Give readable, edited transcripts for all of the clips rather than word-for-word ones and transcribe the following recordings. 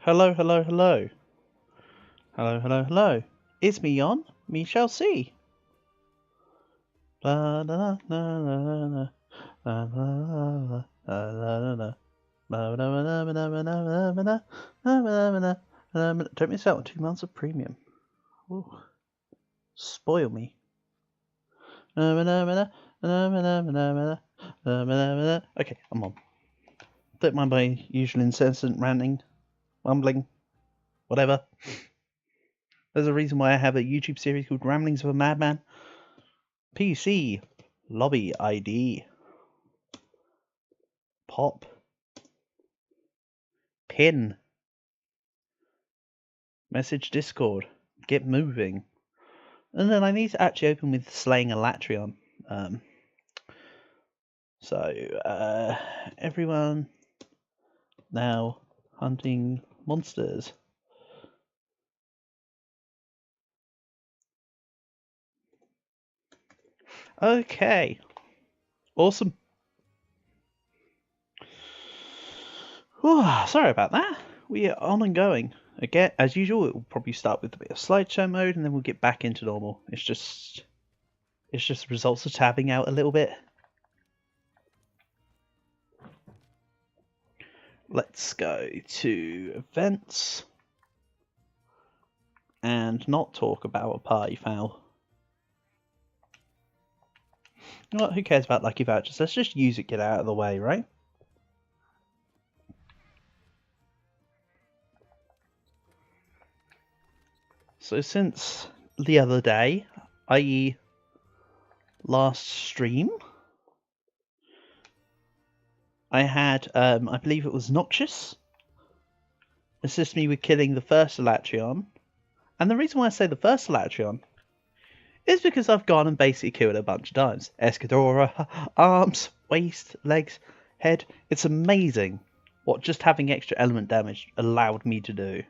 Hello, hello, hello. Hello, hello, hello. It's me, Yon. Me shall see. La la la la la la la la la la. Don't miss out on 2 months of premium. Ooh. Spoil me. Okay, I'm on. Don't mind my usual incessant ranting, mumbling, whatever. There's a reason why I have a YouTube series called Ramblings of a Madman. PC, lobby ID, pop, pin, message Discord, get moving. And then I need to actually open with slaying a Latrion. Everyone now hunting monsters. Okay. Awesome. Whew, sorry about that. We are on and going. Again, as usual, it will probably start with a bit of slideshow mode and then we'll get back into normal. It's just results of tabbing out a little bit. Let's go to events and not talk about a party foul. You know what, who cares about lucky vouchers? Let's just use it, get out of the way, right? So since the other day, i.e. last stream, I had, I believe it was Noxious, assist me with killing the first Elatrion. And the reason why I say the first Elatrion is because I've gone and basically killed it a bunch of times. Escadora, arms, waist, legs, head. It's amazing what just having extra element damage allowed me to do.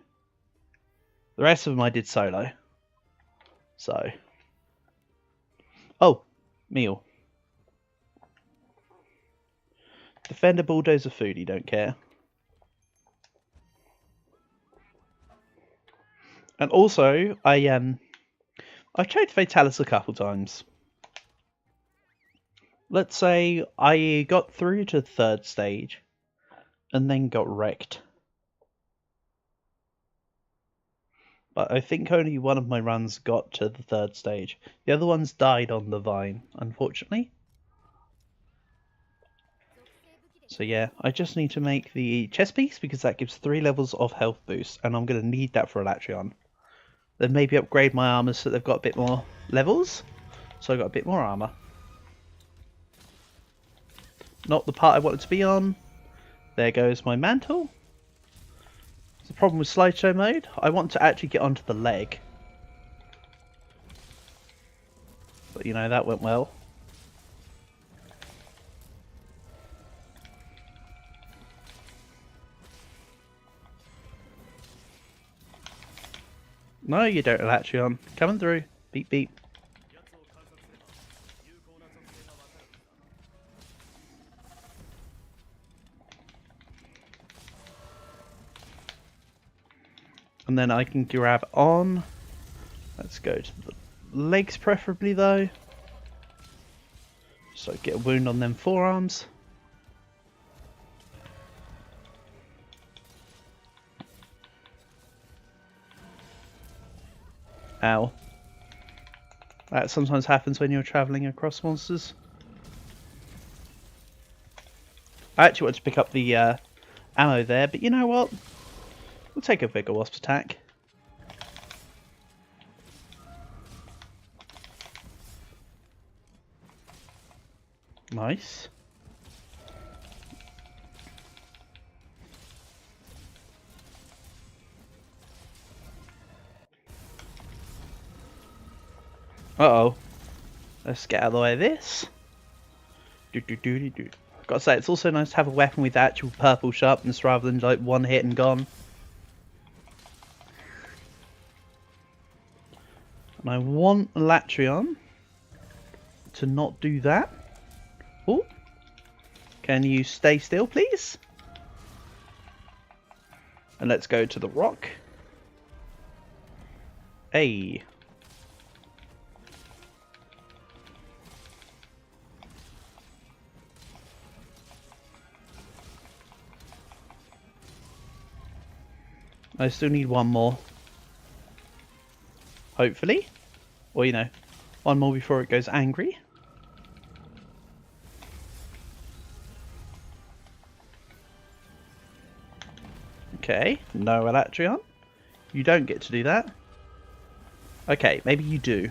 The rest of them I did solo. So. Oh, meal. Defender, Bulldozer, Foodie, don't care. And also, I've tried Fatalis a couple times. Let's say I got through to the 3rd stage and then got wrecked. But I think only one of my runs got to the 3rd stage. The other ones died on the vine, unfortunately. So yeah, I just need to make the chest piece because that gives 3 levels of health boost, and I'm going to need that for Elatrion. Then maybe upgrade my armor so they've got a bit more levels, so I got a bit more armor. Not the part I wanted to be on. There goes my mantle. The problem with slideshow mode, I want to actually get onto the leg. But you know, that went well. No, you don't, Elatrion. Coming through. Beep, beep. And then I can grab on. Let's go to the legs preferably though. So get a wound on them forearms. Ow. That sometimes happens when you're travelling across monsters. I actually wanted to pick up the ammo there, but you know what? We'll take a Vigor Wasp attack. Nice. Uh-oh. Let's get out of the way of this. Gotta say, it's also nice to have a weapon with actual purple sharpness rather than like one hit and gone. And I want Elatrion to not do that. Oh, can you stay still, please? And let's go to the rock. Hey. I still need one more. Hopefully. Or, you know, one more before it goes angry. Okay, no Elatrion. You don't get to do that. Okay, maybe you do.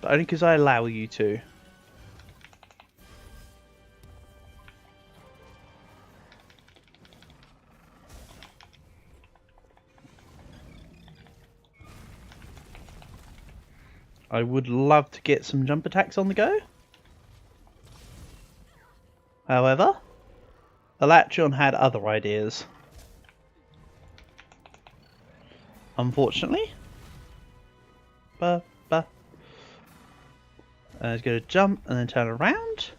But only because I allow you to. I would love to get some jump attacks on the go. However, Elatrion had other ideas. Unfortunately. He's going to jump and then turn around.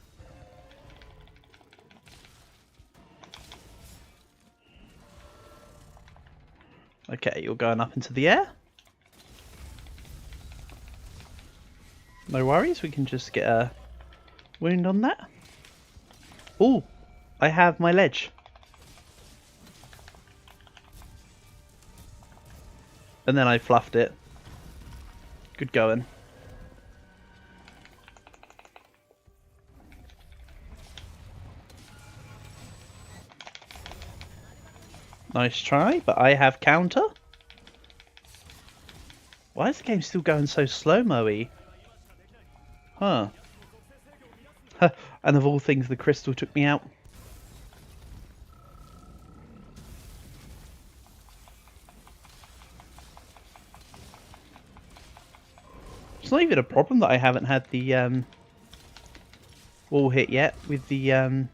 Okay, you're going up into the air. No worries, we can just get a wound on that. Oh, I have my ledge. And then I fluffed it. Good going. Nice try, but I have counter. Why is the game still going so slow-mo-y? Huh. And of all things, the crystal took me out. It's not even a problem that I haven't had the wall hit yet with the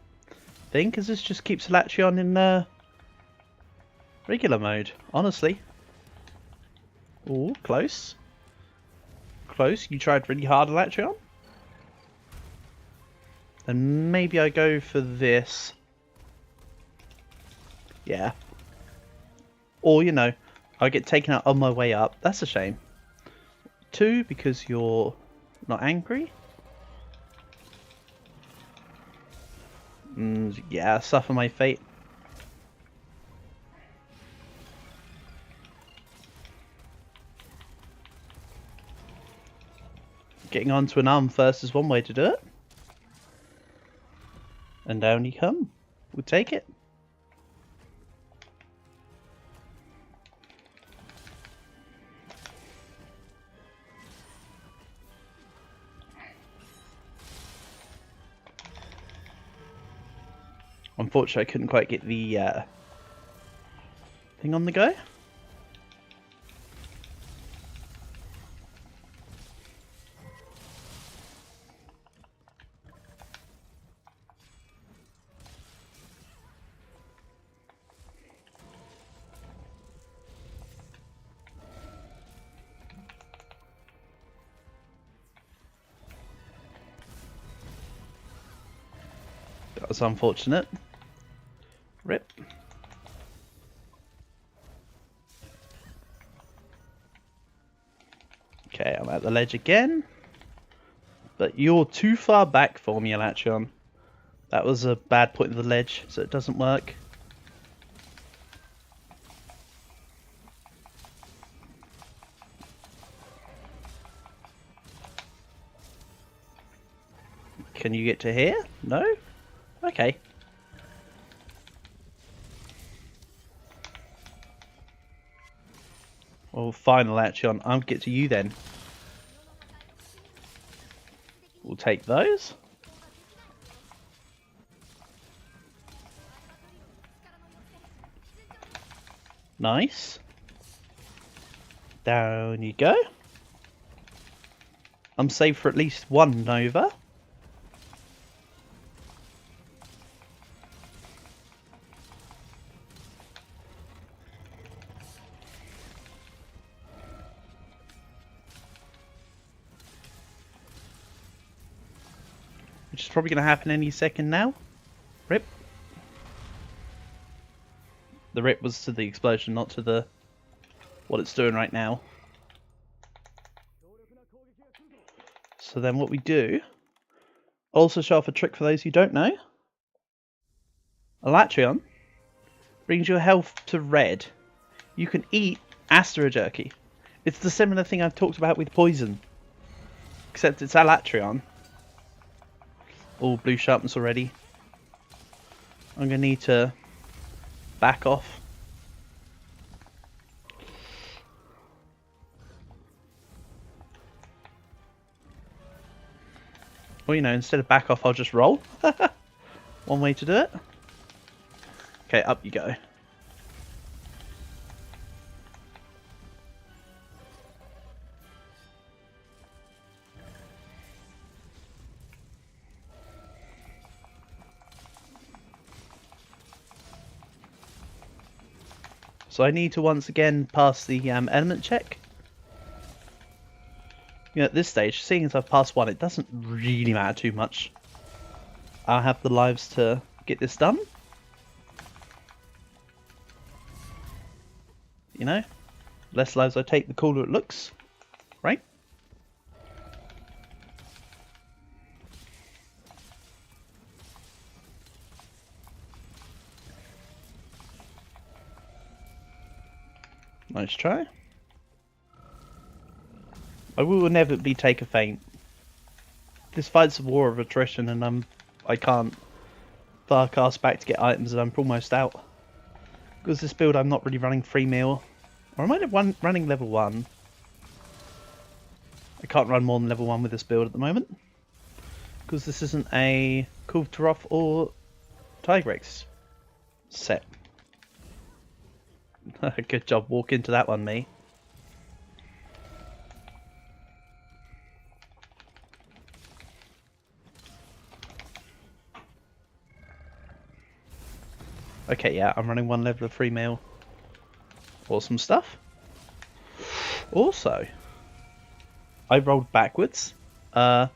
thing, because this just keeps Elatrion in regular mode, honestly. Oh, close. Close. You tried really hard, Elatrion. And maybe I go for this. Yeah. Or, you know, I get taken out on my way up. That's a shame. 2, because you're not angry. Yeah, suffer my fate. Getting onto an arm first is one way to do it. And down you come. We'll take it. Unfortunately, I couldn't quite get the thing on the go. That was unfortunate. Rip. Okay, I'm at the ledge again. But you're too far back for me, Elatrion. That was a bad point of the ledge, so it doesn't work. Can you get to here? No? Okay. Well, fine, Elatrion. I'll get to you then. We'll take those. Nice. Down you go. I'm safe for at least one Nova. Which is probably going to happen any second now. Rip. The rip was to the explosion, not to the what it's doing right now. So then what we do, I'll also show off a trick for those who don't know. Alatreon brings your health to red. You can eat Astera Jerky. It's the similar thing I've talked about with poison. Except it's Alatreon. All blue sharpness already. I'm going to need to back off. Or, you know, instead of back off, I'll just roll. One way to do it. Okay, up you go. So I need to once again pass the element check. You know, at this stage, seeing as I've passed one, it doesn't really matter too much. I'll have the lives to get this done. You know, less lives I take, the cooler it looks, right? Nice try. I will inevitably take a feint. This fight's a war of attrition, and I can't cast back to get items, and I'm almost out. Because this build, I'm not really running free meal, or I might have running level 1. I can't run more than level 1 with this build at the moment, because this isn't a Kultaroth or Tigrex set. Good job, walk into that one, me. Okay, yeah, I'm running 1 level of free meal. Awesome stuff. Also, I rolled backwards. The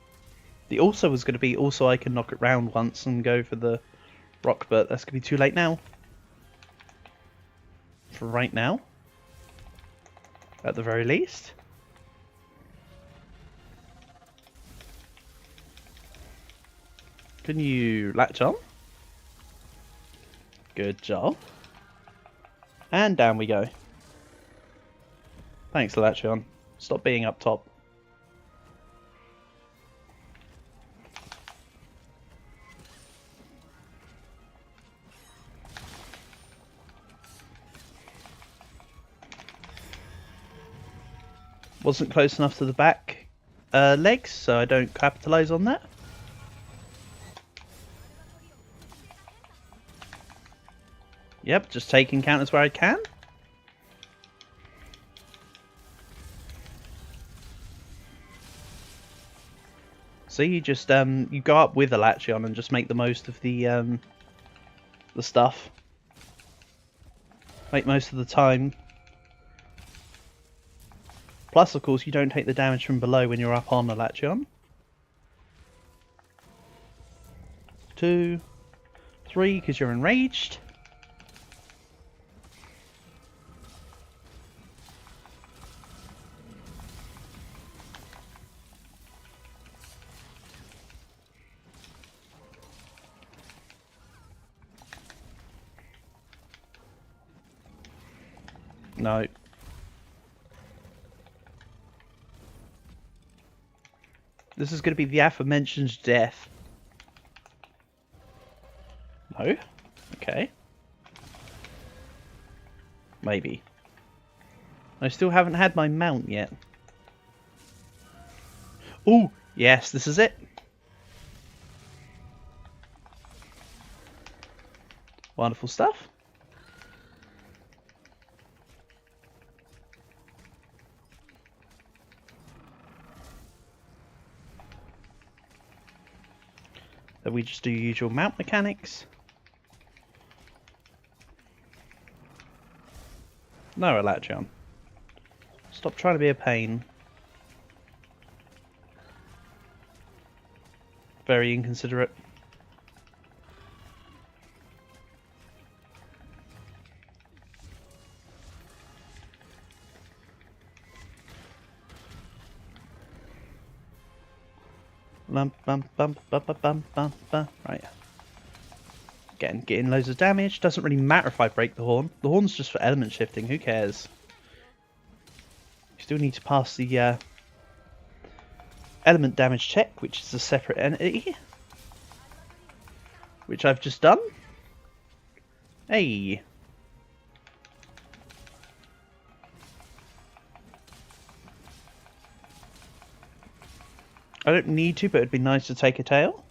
also was going to be also I can knock it round once and go for the rock, but that's going to be too late now. For right now. At the very least. Can you latch on? Good job. And down we go. Thanks, Alatreon. Stop being up top. Wasn't close enough to the back legs, so I don't capitalise on that. Yep, just taking counters where I can. So you just you go up with Alatreon and just make the most of the stuff. Make most of the time. Plus, of course, you don't take the damage from below when you're up on Alatreon. 2, 3, because you're enraged. No. This is going to be the aforementioned death. No? Okay. Maybe. I still haven't had my mount yet. Ooh, yes, this is it. Wonderful stuff. Then we just do usual mount mechanics. No, Alatreon. Stop trying to be a pain. Very inconsiderate. Right. Getting loads of damage. Doesn't really matter if I break the horn. The horn's just for element shifting. Who cares? Still need to pass the element damage check, which is a separate entity, which I've just done. Hey. I don't need to, but it'd be nice to take a tail.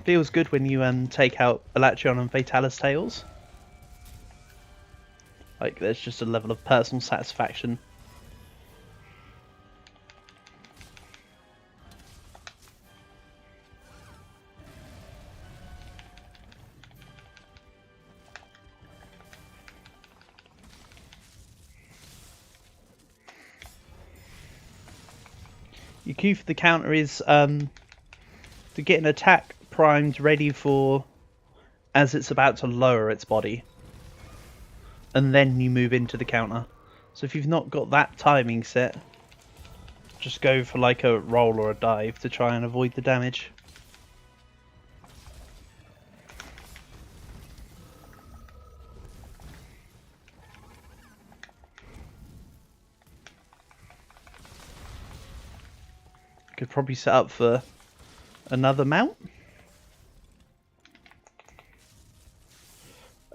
Feels good when you take out Elatrion and Fatalis tails. Like, there's just a level of personal satisfaction. Your cue for the counter is to get an attack primed ready for as it's about to lower its body. And then you move into the counter. So if you've not got that timing set, just go for like a roll or a dive to try and avoid the damage. Could probably set up for another mount.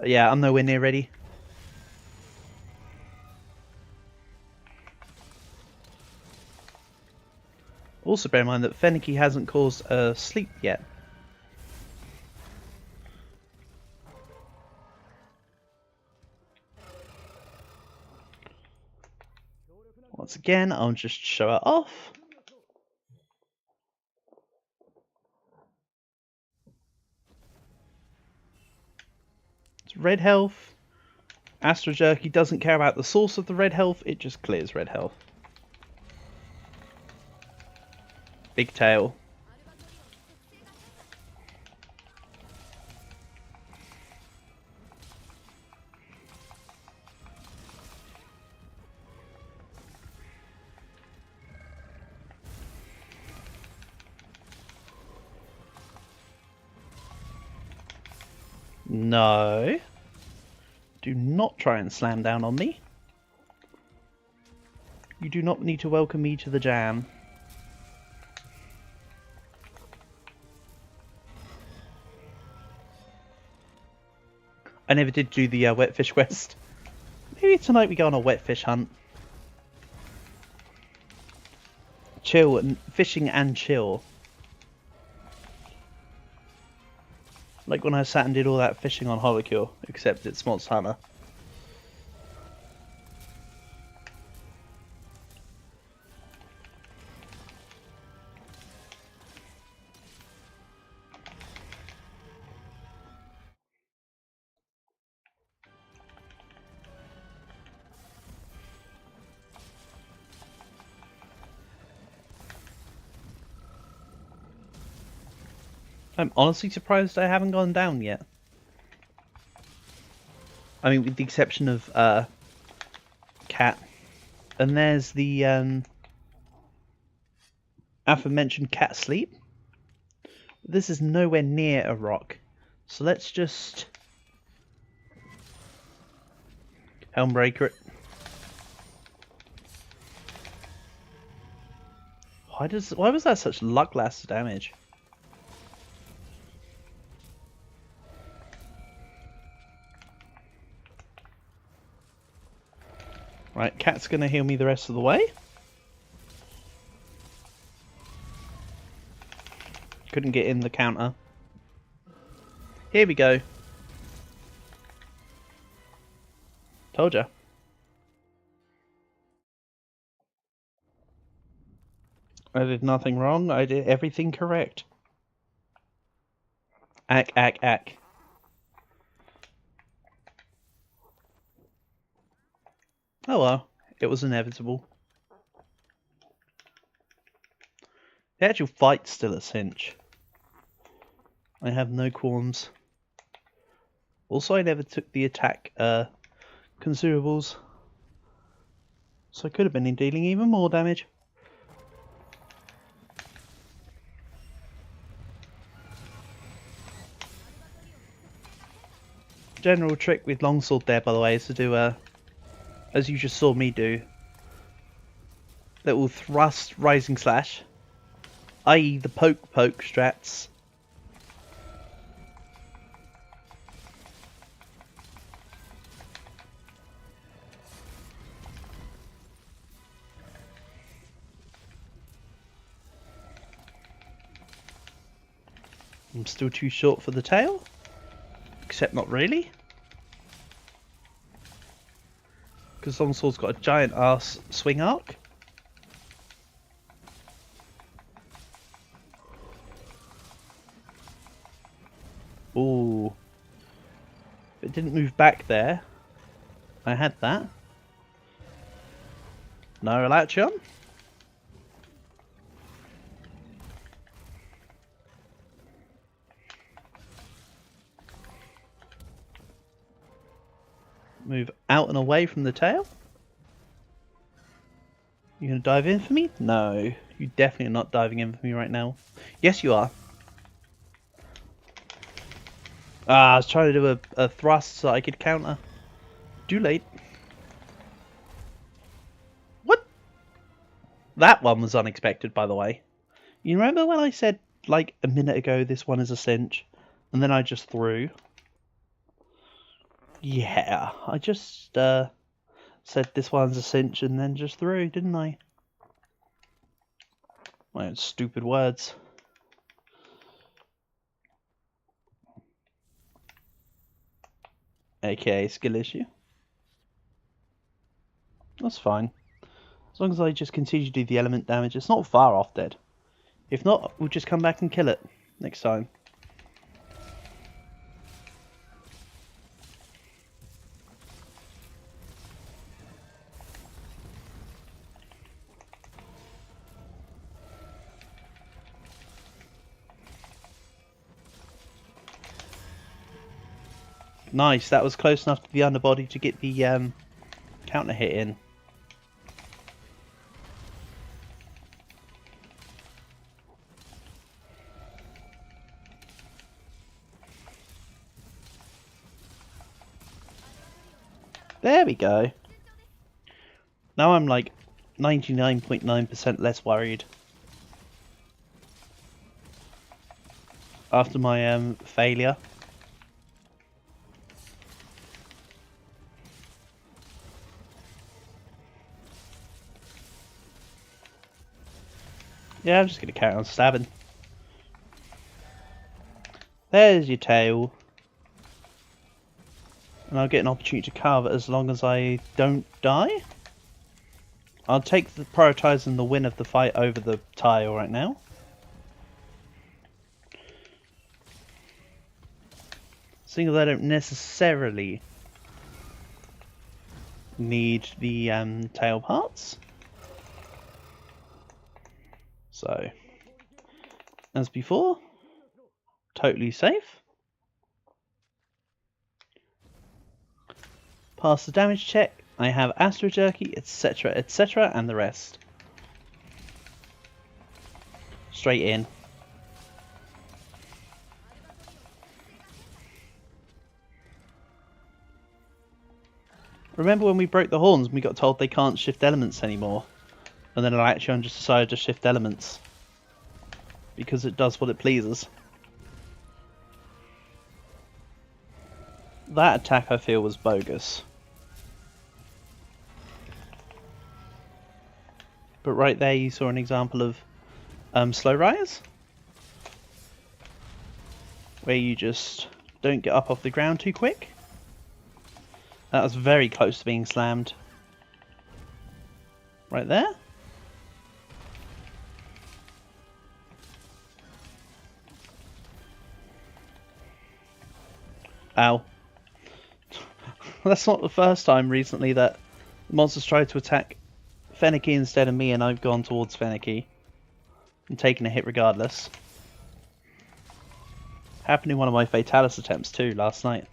Yeah, I'm nowhere near ready. Also bear in mind that Fenneky hasn't caused a sleep yet. Once again, I'll just show it off. It's red health. Astro Jerky doesn't care about the source of the red health, it just clears red health. Big tail. No. Do not try and slam down on me. You do not need to welcome me to the jam. I never did do the wet fish quest. Maybe tonight we go on a wet fish hunt. Chill and fishing and chill. Like when I sat and did all that fishing on Holocure, except it's Monster Hunter. I'm honestly surprised I haven't gone down yet. I mean, with the exception of Cat. And there's the aforementioned Cat Sleep. This is nowhere near a rock. So let's just Helmbreaker it. Why was that such luck-last damage? Right, Cat's gonna heal me the rest of the way. Couldn't get in the counter. Here we go. Told ya. I did nothing wrong. I did everything correct. Ack, ack, ack. Oh well, it was inevitable. The actual fight's still a cinch. I have no qualms. Also, I never took the attack consumables, so I could have been dealing even more damage. general trick with longsword there, by the way, is to do a, as you just saw me do, little thrust rising slash, i.e. the poke strats. I'm still too short for the tail, except not really, because longsword's got a giant ass swing arc. Ooh. If it didn't move back there, I had that. No Elachion. Move out and away from the tail. You gonna dive in for me? No, you definitely are not diving in for me right now. Yes, you are. Ah, I was trying to do a thrust so I could counter. Too late. What? That one was unexpected, by the way. You remember when I said, like, a minute ago, this one is a cinch? And then I just threw? Yeah, I just said this one's a cinch and then just threw, didn't I? My own stupid words. AKA skill issue. That's fine. As long as I just continue to do the element damage, it's not far off dead. If not, we'll just come back and kill it next time. Nice, that was close enough to the underbody to get the counter hit in. There we go. Now I'm like 99.9% less worried. After my failure. Yeah, I'm just going to carry on stabbing. There's your tail. And I'll get an opportunity to carve it as long as I don't die. I'll take the prioritizing the win of the fight over the tile right now. Seeing as I don't necessarily need the tail parts. So, as before, totally safe. Pass the damage check. I have Astro Jerky, etc., etc., and the rest. Straight in. Remember when we broke the horns and we got told they can't shift elements anymore? And then Elachion just decided to shift elements. Because it does what it pleases. That attack I feel was bogus. But right there you saw an example of slow rise. Where you just don't get up off the ground too quick. That was very close to being slammed. Right there. Ow. That's not the first time recently that monsters tried to attack Fenneky instead of me and I've gone towards Fenneky and taken a hit regardless. Happened in one of my Fatalis attempts too last night.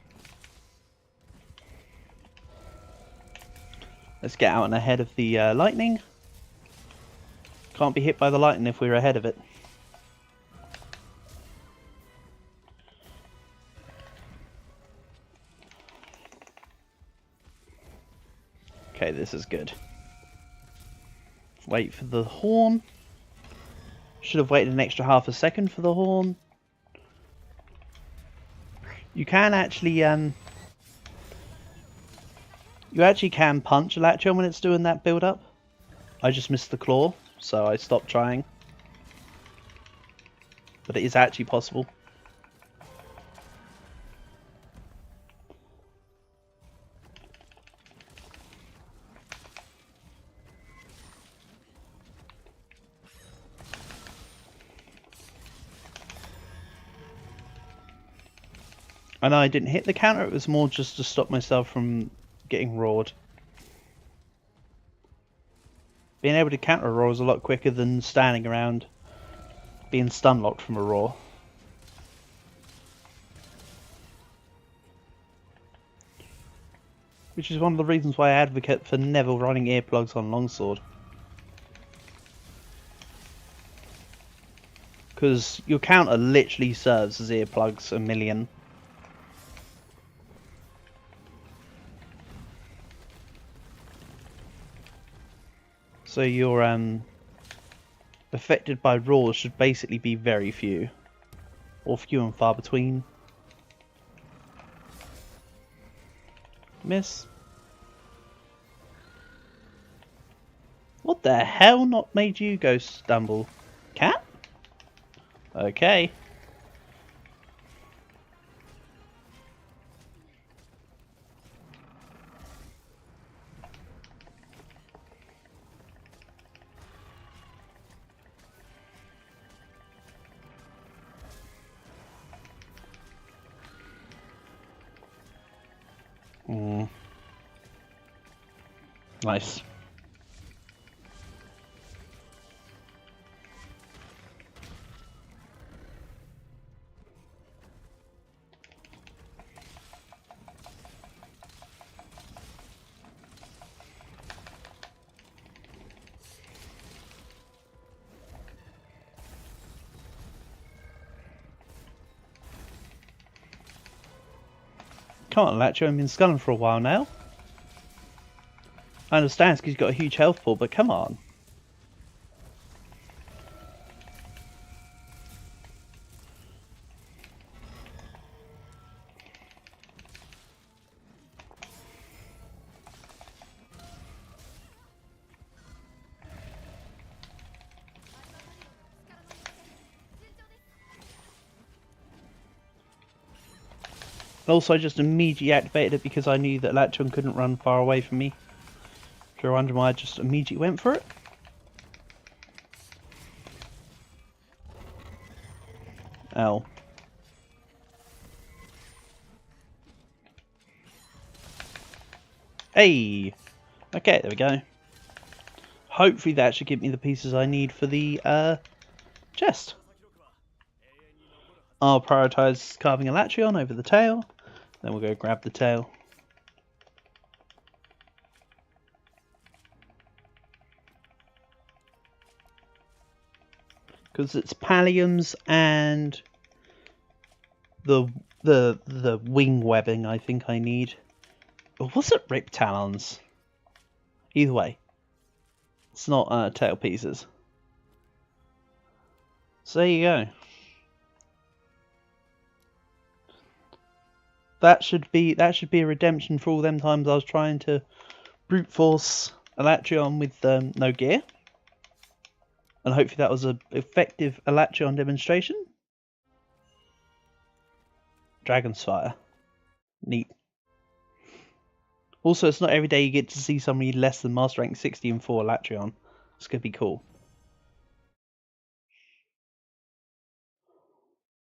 Let's get out and ahead of the lightning. Can't be hit by the lightning if we're ahead of it. Okay, this is good. Wait for the horn. Should have waited an extra half a second for the horn. You can actually, you actually can punch a Latron when it's doing that build-up. I just missed the claw, so I stopped trying. But it is actually possible. I know I didn't hit the counter, it was more just to stop myself from getting roared. Being able to counter a roar is a lot quicker than standing around being stun locked from a roar. Which is one of the reasons why I advocate for never running earplugs on longsword. Because your counter literally serves as earplugs a million. So your affected by roars should basically be very few. Or few and far between. Miss. What the hell not made you go stumble? Cat? Okay. Nice. Come on, Lacho, I've been sculling for a while now. I understand because he's got a huge health pool, but come on. Also, I just immediately activated it because I knew that Latchon couldn't run far away from me. If you're wondering why I just immediately went for it. Ow. Hey! Okay, there we go. Hopefully that should give me the pieces I need for the chest. I'll prioritise carving a Latchion over the tail. Then we'll go grab the tail. Because it's palliums and the wing webbing I think I need. Or was it rip talons? Either way. It's not tail pieces. So there you go. That should be a redemption for all them times I was trying to brute force Elatrion with no gear. And hopefully that was an effective Elatrion demonstration. Dragon's Fire. Neat. Also, it's not every day you get to see somebody less than Master Rank 60 and 4 Elatrion. It's going to be cool.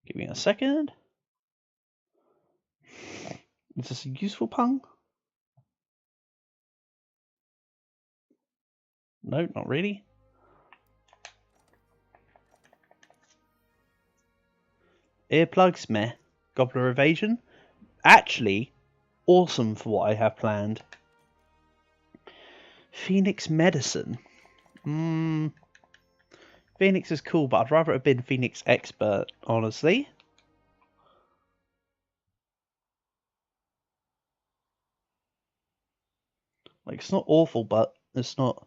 Give me a second. Is this a useful pung? No, not really. Earplugs, meh. Gobbler Evasion. Actually, awesome for what I have planned. Phoenix Medicine. Phoenix is cool, but I'd rather have been Phoenix Expert, honestly. Like, Like, it's not awful, but it's not...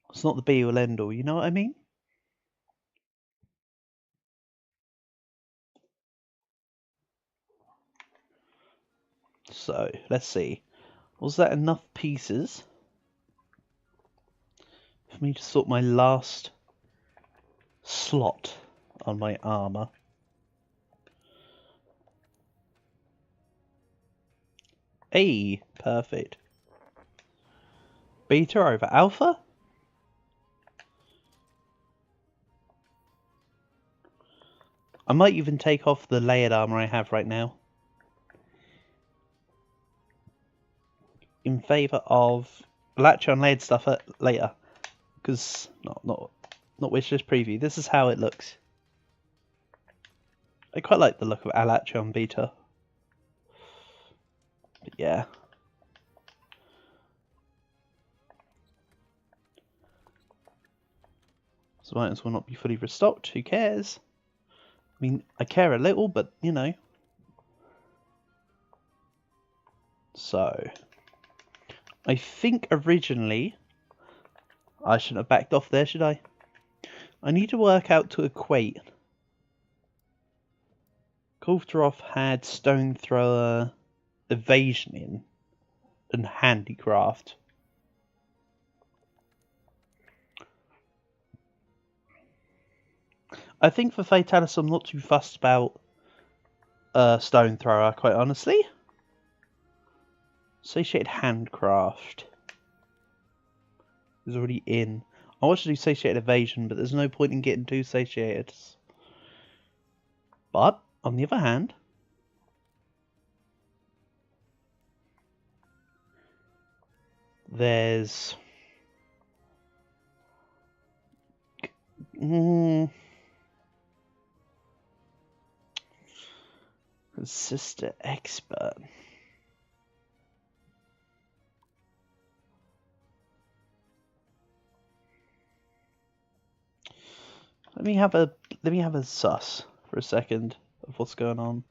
It's not the be-all end-all, you know what I mean? So, let's see. Was that enough pieces for me to sort my last slot on my armour? A, perfect. Beta over alpha? I might even take off the layered armour I have right now in favour of Latcher layered stuff later, because not wishlist preview. This is how it looks. I quite like the look of Alatrion Beta, but yeah. Some items will not be fully restocked. Who cares? I mean, I care a little, but you know. So, I think originally I shouldn't have backed off there, should I? I need to work out to equate. Kulftaroth had Stone Thrower, Evasion in, and Handicraft. I think for Fatalis I'm not too fussed about Stone Thrower, quite honestly. Satiated Handcraft is already in. I want to do Satiated Evasion, but there's no point in getting too satiated. But, on the other hand, there's... Sister Expert. Let me have a sus for a second of what's going on.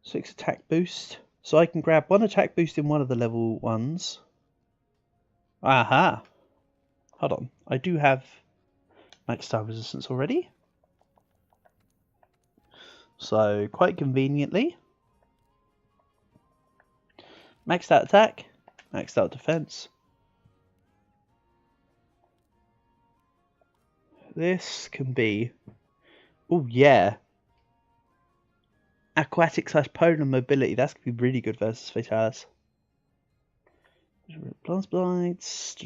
6 attack boost. So I can grab 1 attack boost in one of the level 1s. Aha! Hold on. I do have max star resistance already. So, quite conveniently, maxed out attack, maxed out defense. This can be... Oh, yeah. Aquatic / polar mobility. That's going to be really good versus Fatalis. Blast Blights.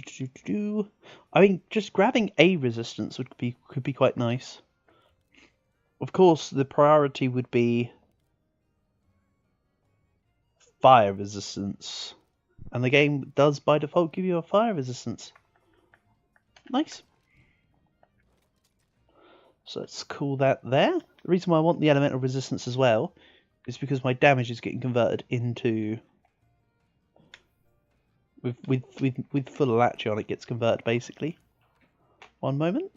I mean, just grabbing a resistance could be quite nice. Of course, the priority would be fire resistance. And the game does, by default, give you a fire resistance. Nice. So let's call that there. The reason why I want the elemental resistance as well is because my damage is getting converted into... With full Alatrion, it gets converted, basically. One moment.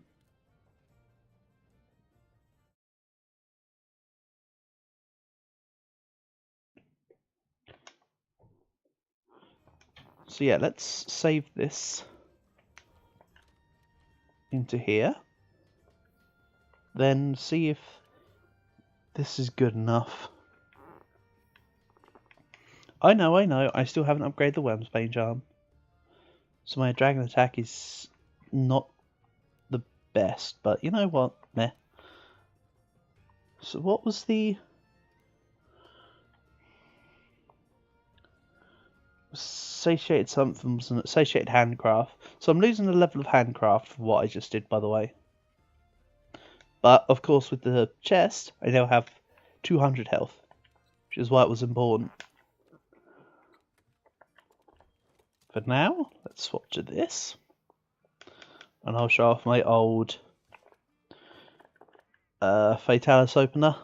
So yeah, let's save this into here. Then see if this is good enough. I know, I still haven't upgraded the Wormsbane Charm. So my dragon attack is not the best, but you know what? Meh. So what was the... Satiated something, wasn't it? Satiated Handcraft. So I'm losing a level of Handcraft for what I just did, by the way. But, of course, with the chest, I now have 200 health, which is why it was important. For now, let's swap to this. And I'll show off my old Fatalis opener,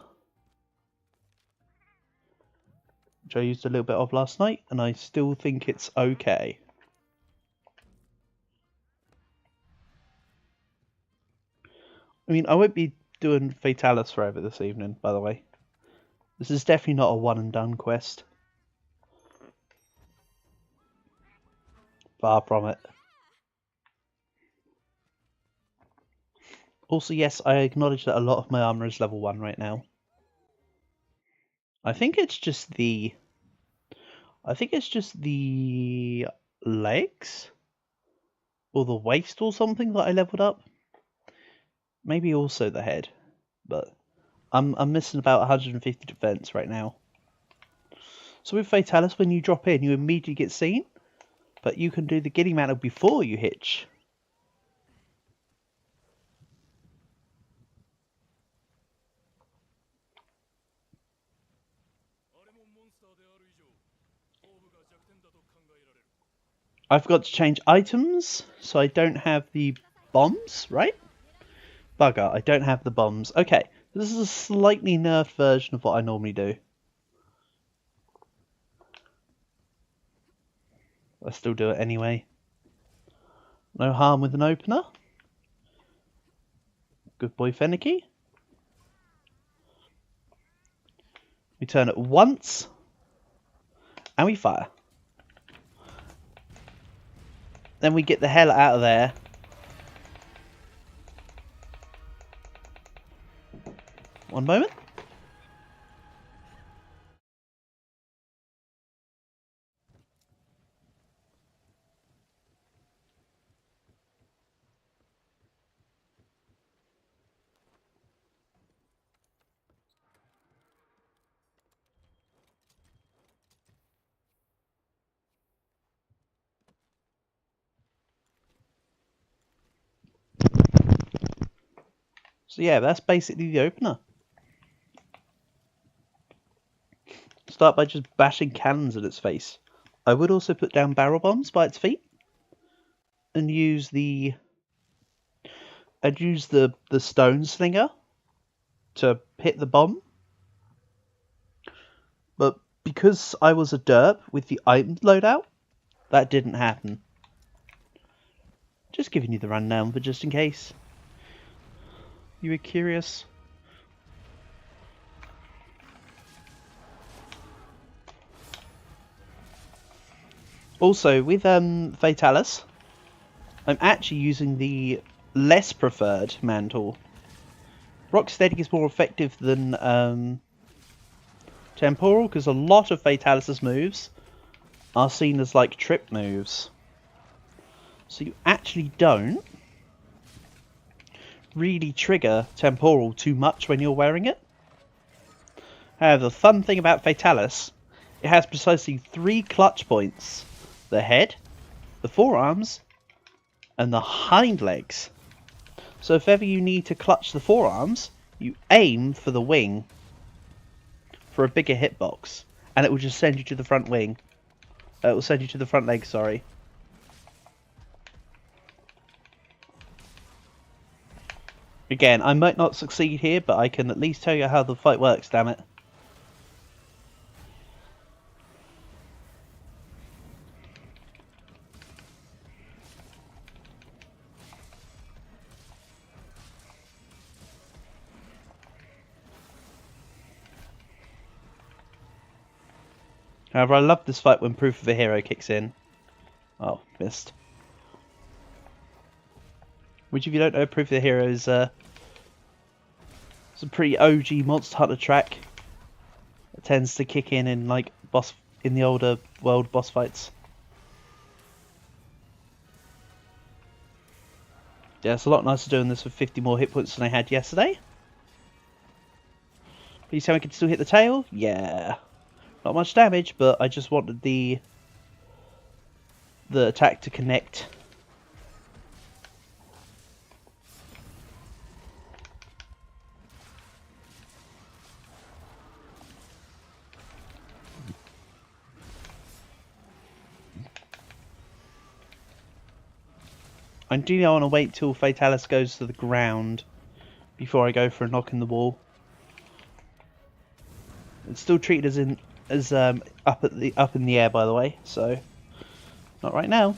which I used a little bit of last night, and I still think it's okay. I mean, I won't be doing Fatalis forever this evening, by the way. This is definitely not a one and done quest. Far from it. Also, yes, I acknowledge that a lot of my armor is level 1 right now. I think it's just the legs? Or the waist or something that I leveled up? Maybe also the head. But I'm missing about 150 defense right now. So with Fatalis, when you drop in, you immediately get seen. But you can do the giddy mantle before you hitch. I forgot to change items, so I don't have the bombs, right? Bugger, I don't have the bombs. Okay, this is a slightly nerfed version of what I normally do. I still do it anyway. No harm with an opener. Good boy, Fenicky. We turn it once, and we fire. Then we get the hell out of there. One moment. So yeah, that's basically the opener. Start by just bashing cannons at its face. I would also put down barrel bombs by its feet. And use the stone slinger to hit the bomb. But because I was a derp with the items loadout, that didn't happen. Just giving you the rundown, but just in case you were curious. Also, with Fatalis, I'm actually using the less preferred mantle. Rocksteady is more effective than Temporal, because a lot of Fatalis's moves are seen as like trip moves. So you actually don't really trigger Temporal too much when you're wearing it. However, the fun thing about Fatalis, it has precisely 3 clutch points. The head, the forearms, and the hind legs. So if ever you need to clutch the forearms, you aim for the wing for a bigger hitbox, and it will just send you to the front wing. It will send you to the front leg, sorry. Again, I might not succeed here, but I can at least tell you how the fight works, damn it. However, I love this fight when Proof of a Hero kicks in. Oh, missed. Which, if you don't know, Proof of the Hero is it's a pretty OG Monster Hunter track. It tends to kick in like in the older world boss fights. Yeah, it's a lot nicer doing this with 50 more hit points than I had yesterday. Please tell me I can still hit the tail? Yeah. Not much damage, but I just wanted the attack to connect. Ideally, I want to wait till Fatalis goes to the ground before I go for a knock in the wall. It's still treated as up in the air, by the way. So not right now.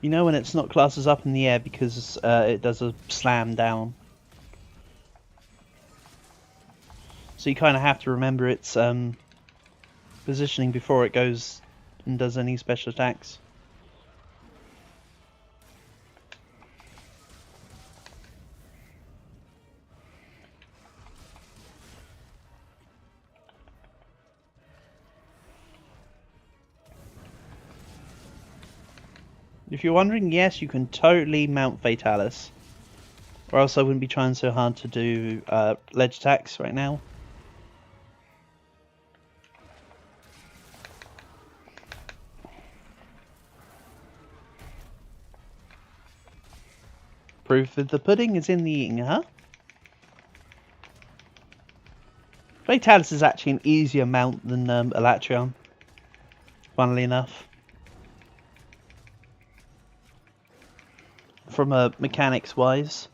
You know when it's not classed as up in the air because it does a slam down. So you kind of have to remember its positioning before it goes and does any special attacks. If you're wondering, yes, you can totally mount Fatalis. Or else I wouldn't be trying so hard to do ledge attacks right now. Proof that the pudding is in the eating, huh? Fatalis is actually an easier mount than Elatrion, funnily enough. From mechanics wise.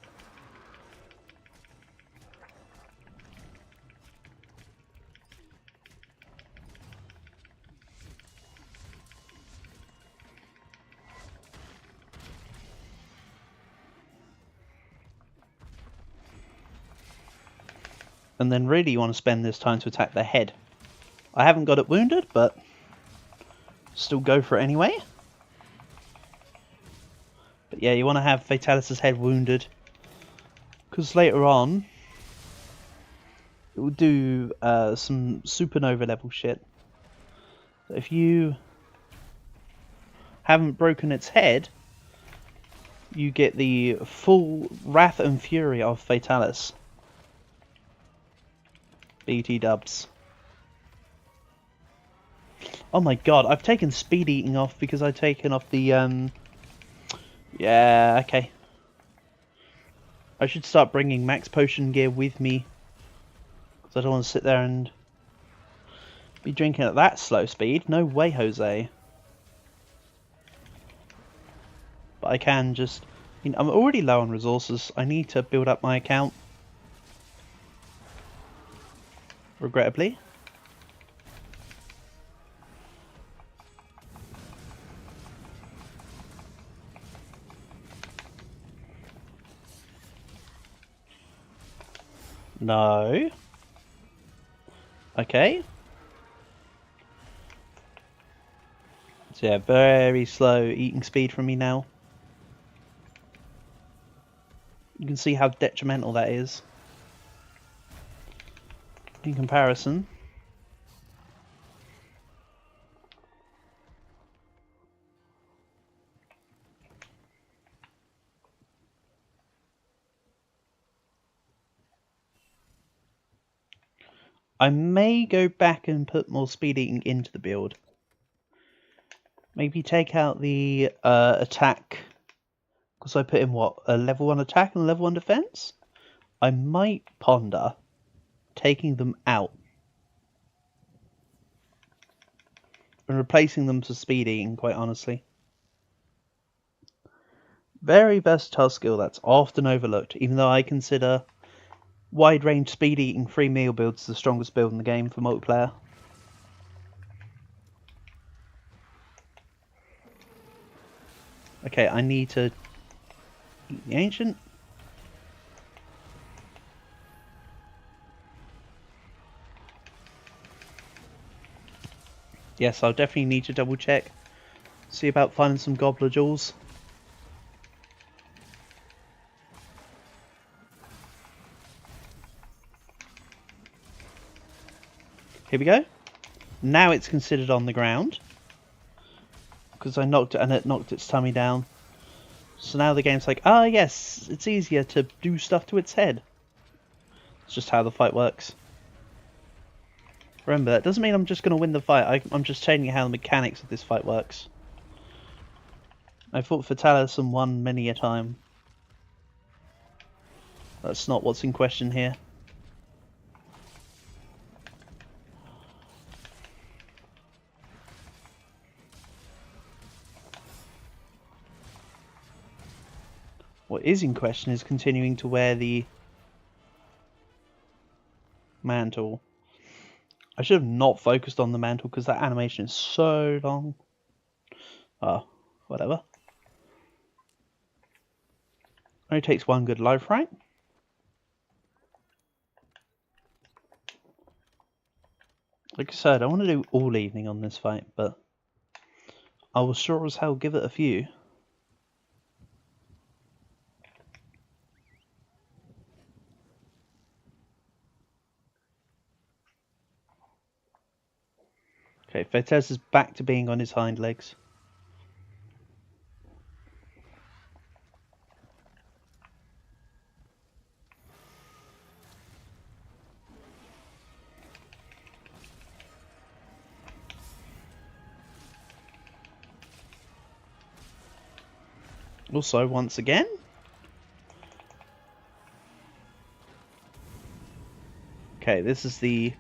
And then really you want to spend this time to attack the head. I haven't got it wounded, but still go for it anyway. But yeah, you want to have Fatalis' head wounded, because later on it will do some supernova level shit. So if you haven't broken its head, you get the full wrath and fury of Fatalis. BT dubs. Oh my god, I've taken speed eating off because I've taken off the yeah, okay. I should start bringing max potion gear with me, because I don't want to sit there and be drinking at that slow speed. No way, Jose. But I can just... I mean, I'm already low on resources. I need to build up my account. Regrettably. No. Okay. So yeah, very slow eating speed from me now. You can see how detrimental that is in comparison. I may go back and put more speed eating into the build. Maybe take out the attack, because I put in what, a level 1 attack and a level 1 defense? I might ponder taking them out and replacing them to speed eating, quite honestly. Very versatile skill that's often overlooked, even though I consider wide range speed eating free meal builds the strongest build in the game for multiplayer. Okay, I need to eat the ancient. Yes, I'll definitely need to double check. See about finding some gobbler jewels. Here we go. Now it's considered on the ground, because I knocked it and it knocked its tummy down. So now the game's like, ah yes, it's easier to do stuff to its head. It's just how the fight works. Remember, that doesn't mean I'm just going to win the fight. I'm just changing how the mechanics of this fight works. I fought Fatalis and won many a time. That's not what's in question here. What is in question is continuing to wear the mantle. I should have not focused on the mantle because that animation is so long. Oh, whatever. Only takes one good life, right? Like I said, I want to do all evening on this fight, but I will sure as hell give it a few. Okay, Fetes is back to being on his hind legs. Also, once again, okay, this is the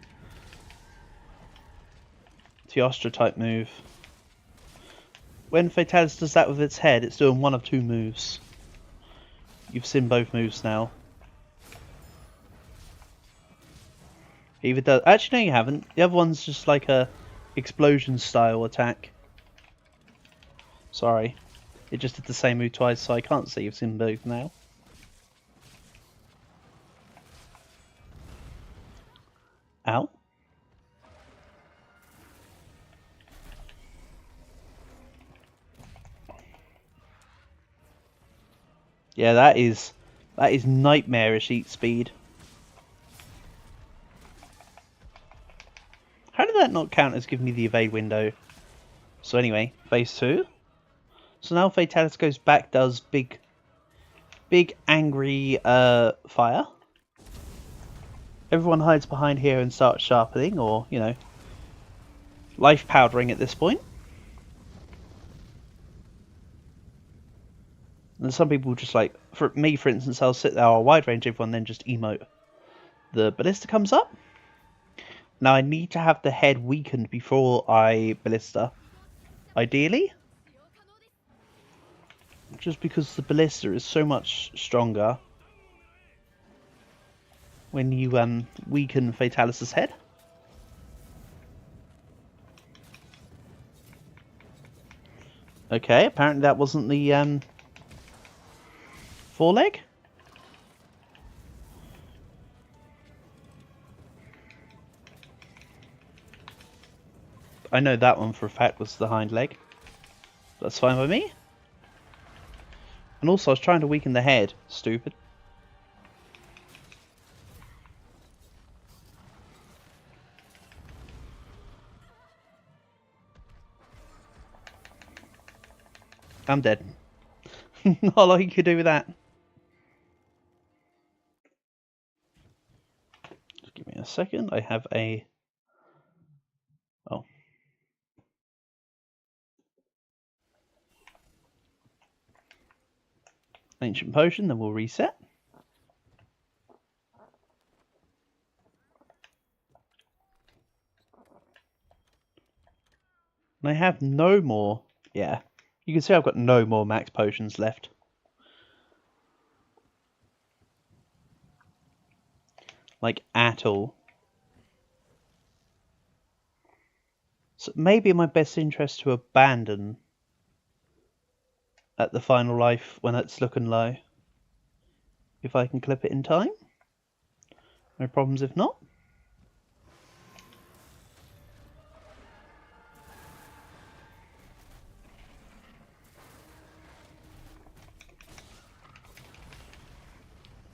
Teostra type move. When Fatalis does that with its head, it's doing one of two moves. You've seen both moves now. Either does. Actually, no, you haven't. The other one's just like a explosion style attack. Sorry, it just did the same move twice, so I can't say you've seen both now. Ow. Yeah, that is nightmarish eat speed. How did that not count as giving me the evade window? So anyway, phase 2. So now Fatalis goes back, does big angry fire. Everyone hides behind here and starts sharpening, or, you know, life powdering at this point. And some people just like, for me for instance, I'll sit there, I'll wide range everyone, then just emote. The ballista comes up. Now I need to have the head weakened before I ballista. Ideally. Just because the ballista is so much stronger when you weaken Fatalis' head. Okay, apparently that wasn't the foreleg. I know that one for a fact was the hind leg. That's fine by me. And also I was trying to weaken the head. Stupid. I'm dead. Not a lot you could do with that. Just give me a second. I have a... Oh. Ancient potion, then we'll reset. And I have no more... Yeah. You can see I've got no more max potions left. Like, at all. So maybe in my best interest to abandon at the final life when it's looking low. If I can clip it in time. No problems if not.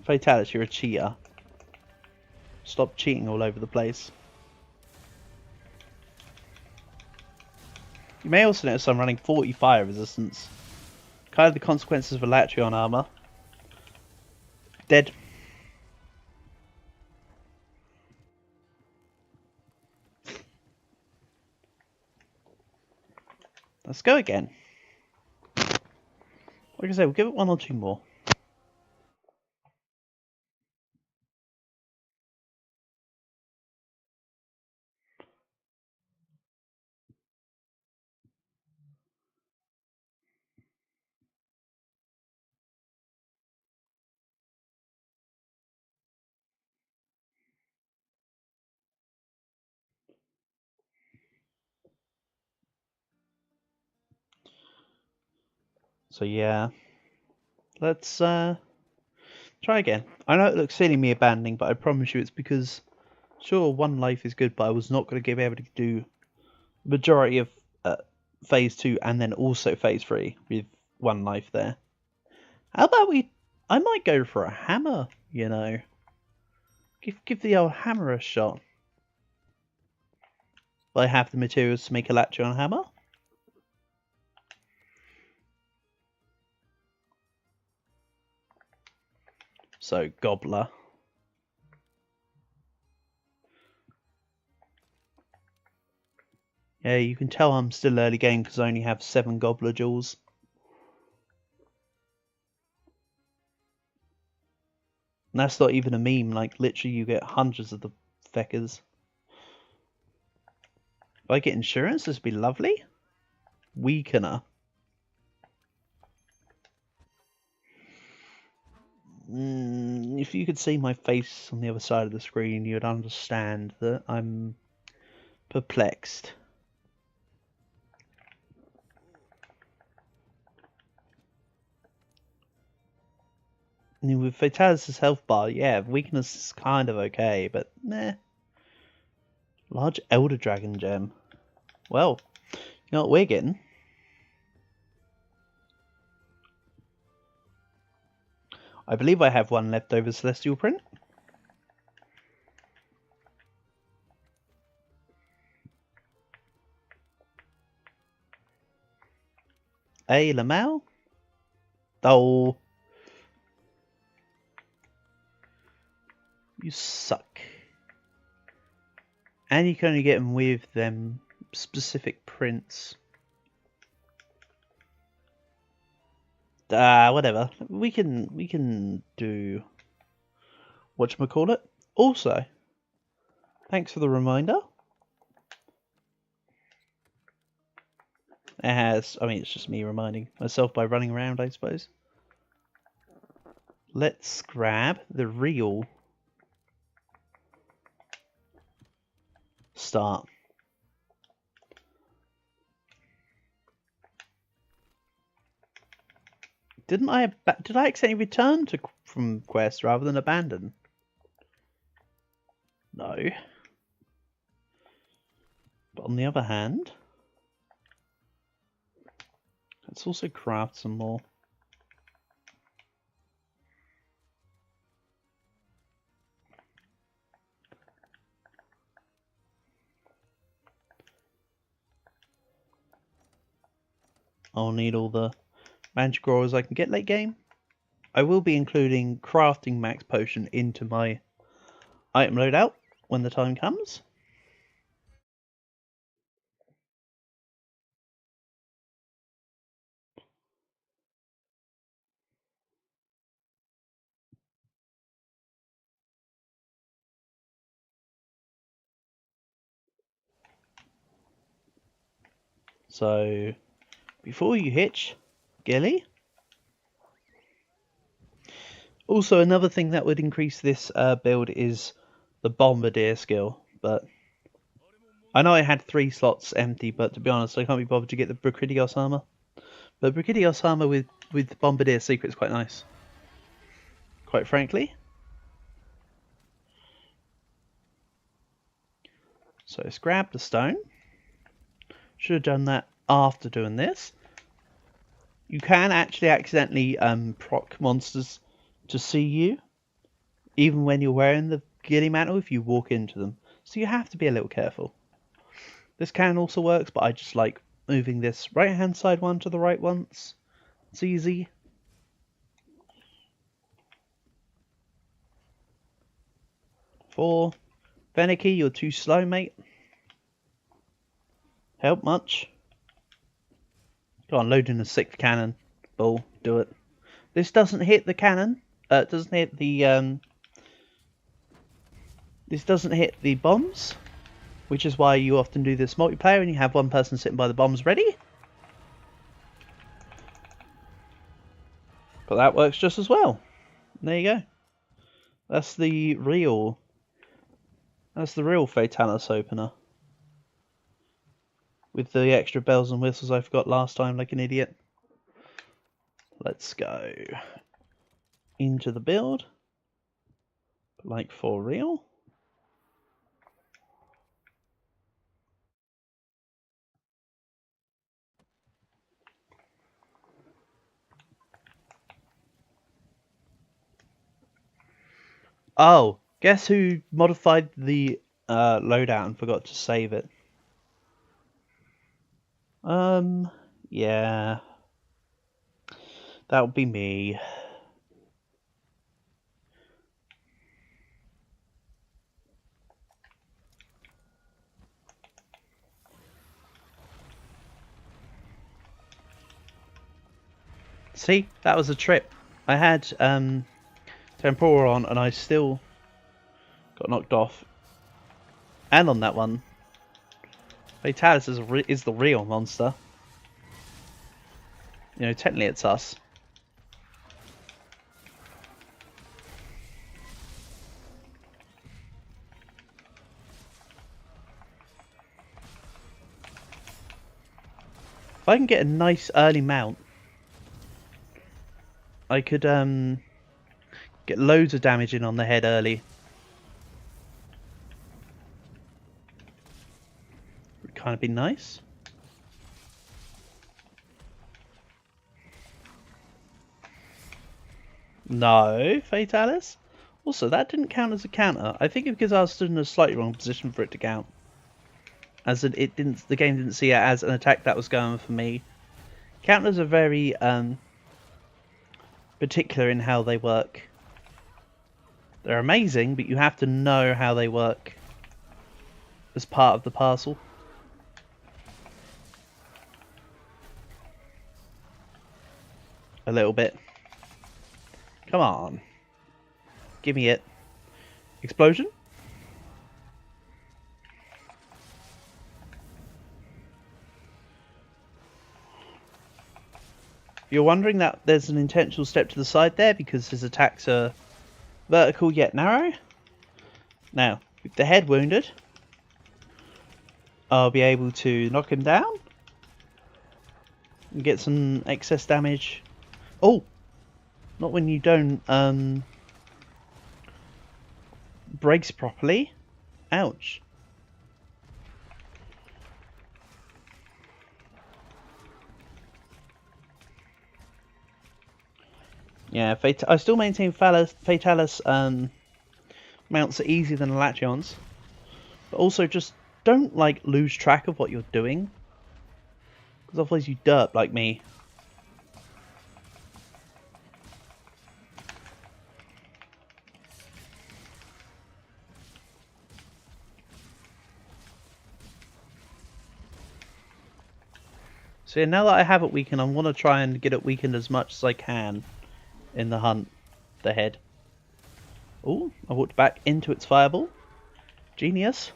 Fatalis, you're a cheater. Stop cheating all over the place. You may also notice I'm running 40 fire resistance. Kind of the consequences of Elatrion armor. Dead. Let's go again. Like I say, we'll give it one or two more. So yeah, let's Try again. I know it looks silly me abandoning, but I promise you it's because, sure, 1 life is good, but I was not going to be able to do the majority of phase 2 and then also phase 3 with 1 life there. How about I might go for a hammer, you know. Give the old hammer a shot. I have the materials to make a Latchion hammer. So, Gobbler. Yeah, you can tell I'm still early game because I only have 7 Gobbler jewels. And that's not even a meme, like literally you get hundreds of the feckers. If I get insurance, this would be lovely. Weakener. If you could see my face on the other side of the screen, you'd understand that I'm perplexed. With Fatalis' health bar, yeah, weakness is kind of okay, but meh. Large Elder Dragon gem. Well, you know what we're getting? I believe I have 1 leftover Celestial Print. A Lamau? Oh. You suck. And you can only get them with them specific prints. Whatever. We can do whatchamacallit. Also, thanks for the reminder. It has, I mean, it's just me reminding myself by running around, I suppose. Let's grab the real start. Did I accidentally return from quest rather than abandon? No. But on the other hand, let's also craft some more. I'll need all the magic ores I can get late game. I will be including crafting max potion into my item loadout when the time comes. So, before you hitch, Gilly. Also, another thing that would increase this build is the Bombardier skill, but I know I had 3 slots empty, but to be honest, I can't be bothered to get the Brachidios armor. But Brachidios armor with Bombardier secret is quite nice, quite frankly. So let's grab the stone. Should have done that after doing this. You can actually accidentally proc monsters to see you, even when you're wearing the Gilly mantle if you walk into them. So you have to be a little careful. This can also works, but I just like moving this right hand side one to the right once. It's easy. Four. Fenicky, you're too slow, mate. Help much? Go on, load in the 6th cannon. Bull, do it. This doesn't hit the cannon. It doesn't hit the this doesn't hit the bombs, which is why you often do this multiplayer and you have one person sitting by the bombs ready. But that works just as well. There you go. That's the real Fatalis opener. With the extra bells and whistles I forgot last time like an idiot. Let's go. into the build. Like for real. Oh, guess who modified the loadout and forgot to save it? Yeah. That would be me. See, that was a trip. I had Tempora on and I still got knocked off. And on that one, Fatalis is the real monster. You know, technically it's us. If I can get a nice early mount, I could get loads of damage in on the head early. Would kind of be nice. No, Fatalis. Also, that didn't count as a counter. I think because I was stood in a slightly wrong position for it to count. As in, it didn't. The game didn't see it as an attack that was going for me. Counters are very particular in how they work. They're amazing, but you have to know how they work as part of the parcel. A little bit. Come on. Give me it. Explosion? You're wondering that there's an intentional step to the side there because his attacks are vertical yet narrow? Now, with the head wounded, I'll be able to knock him down and get some excess damage. Oh! Not when you don't brace properly. Ouch. Yeah, I still maintain Fatalis mounts are easier than Elatrions. But also just don't like lose track of what you're doing. Because otherwise you derp like me. So yeah, now that I have it weakened, I want to try and get it weakened as much as I can in the hunt, the head. Oh, I walked back into its fireball. Genius.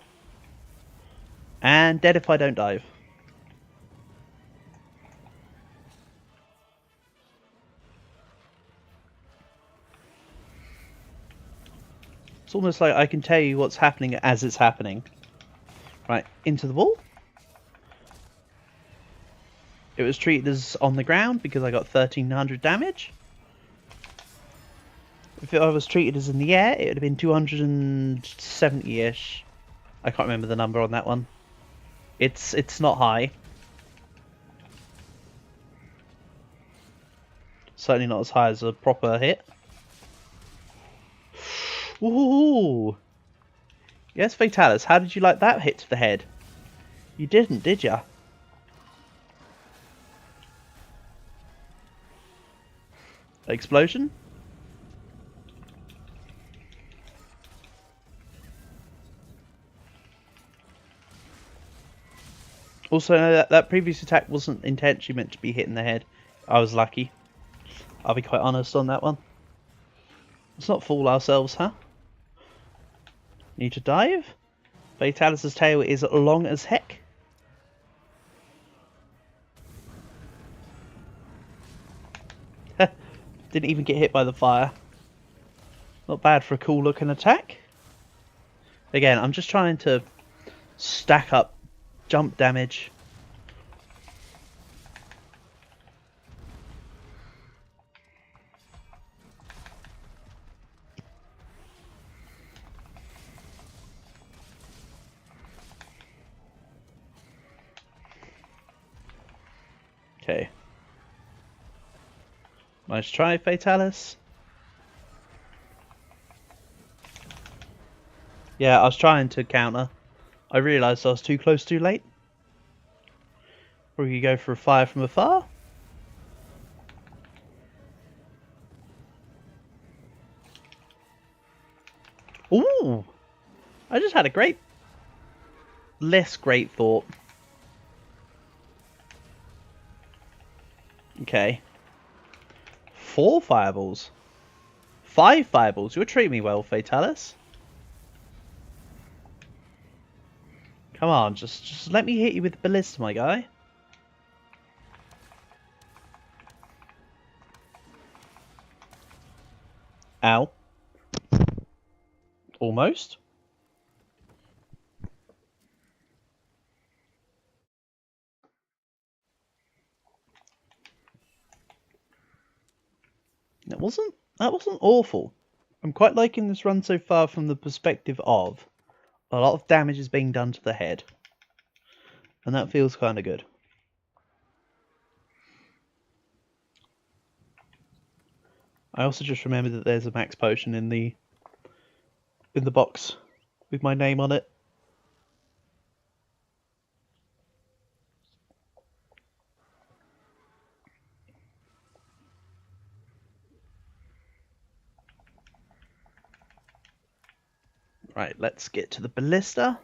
And dead if I don't dive. It's almost like I can tell you what's happening as it's happening. Right, into the wall. It was treated as on the ground because I got 1300 damage. If I was treated as in the air, it would have been 270-ish. I can't remember the number on that one. It's not high. Certainly not as high as a proper hit. Ooh. Yes, Fatalis, how did you like that hit to the head? You didn't, did ya? Explosion? Also, that previous attack wasn't intentionally meant to be hit in the head. I was lucky. I'll be quite honest on that one. Let's not fool ourselves, huh? Need to dive? Fatalis' tail is long as heck. Didn't even get hit by the fire. Not bad for a cool looking attack. Again, I'm just trying to stack up jump damage. Okay. Nice try, Fatalis. Yeah, I was trying to counter. I realised I was too close too late. Or you go for a fire from afar. Ooh! I just had a less great thought. Okay. 4 fireballs. 5 fireballs. You're treating me well, Fatalis. Come on, just let me hit you with the ballista, my guy. Ow. Almost. That wasn't awful. I'm quite liking this run so far from the perspective of a lot of damage is being done to the head. And that feels kind of good. I also just remembered that there's a max potion in the box with my name on it. Right, let's get to the ballista.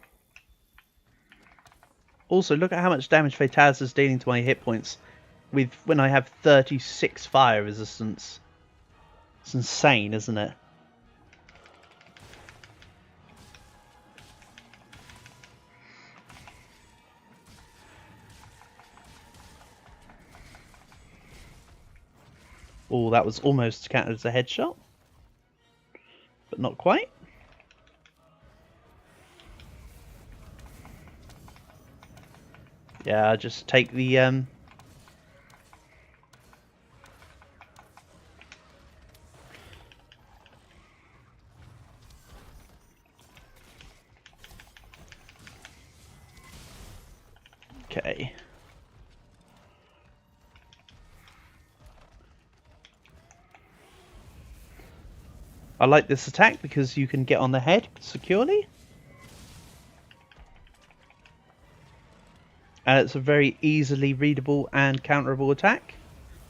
Also, look at how much damage Fatalis is dealing to my hit points with when I have 36 fire resistance. It's insane, isn't it? Oh, that was almost counted as a headshot. But not quite. Yeah, just take the okay. I like this attack because you can get on the head securely. And it's a very easily readable and counterable attack.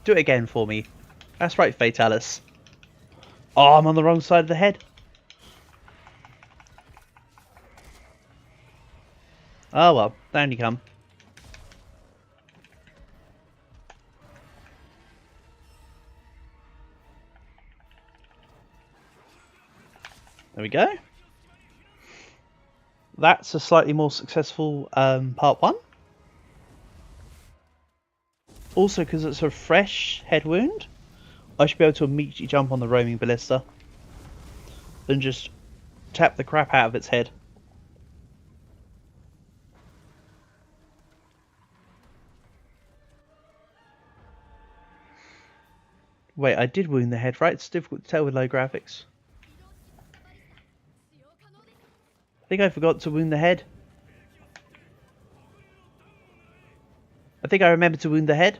Do it again for me. That's right, Fatalis. Oh, I'm on the wrong side of the head. Oh well, down you come. There we go. That's a slightly more successful part 1. Also, because it's a fresh head wound, I should be able to immediately jump on the roaming ballista and just tap the crap out of its head. Wait, I did wound the head, right? It's difficult to tell with low graphics. I think I forgot to wound the head. I think I remember to wound the head.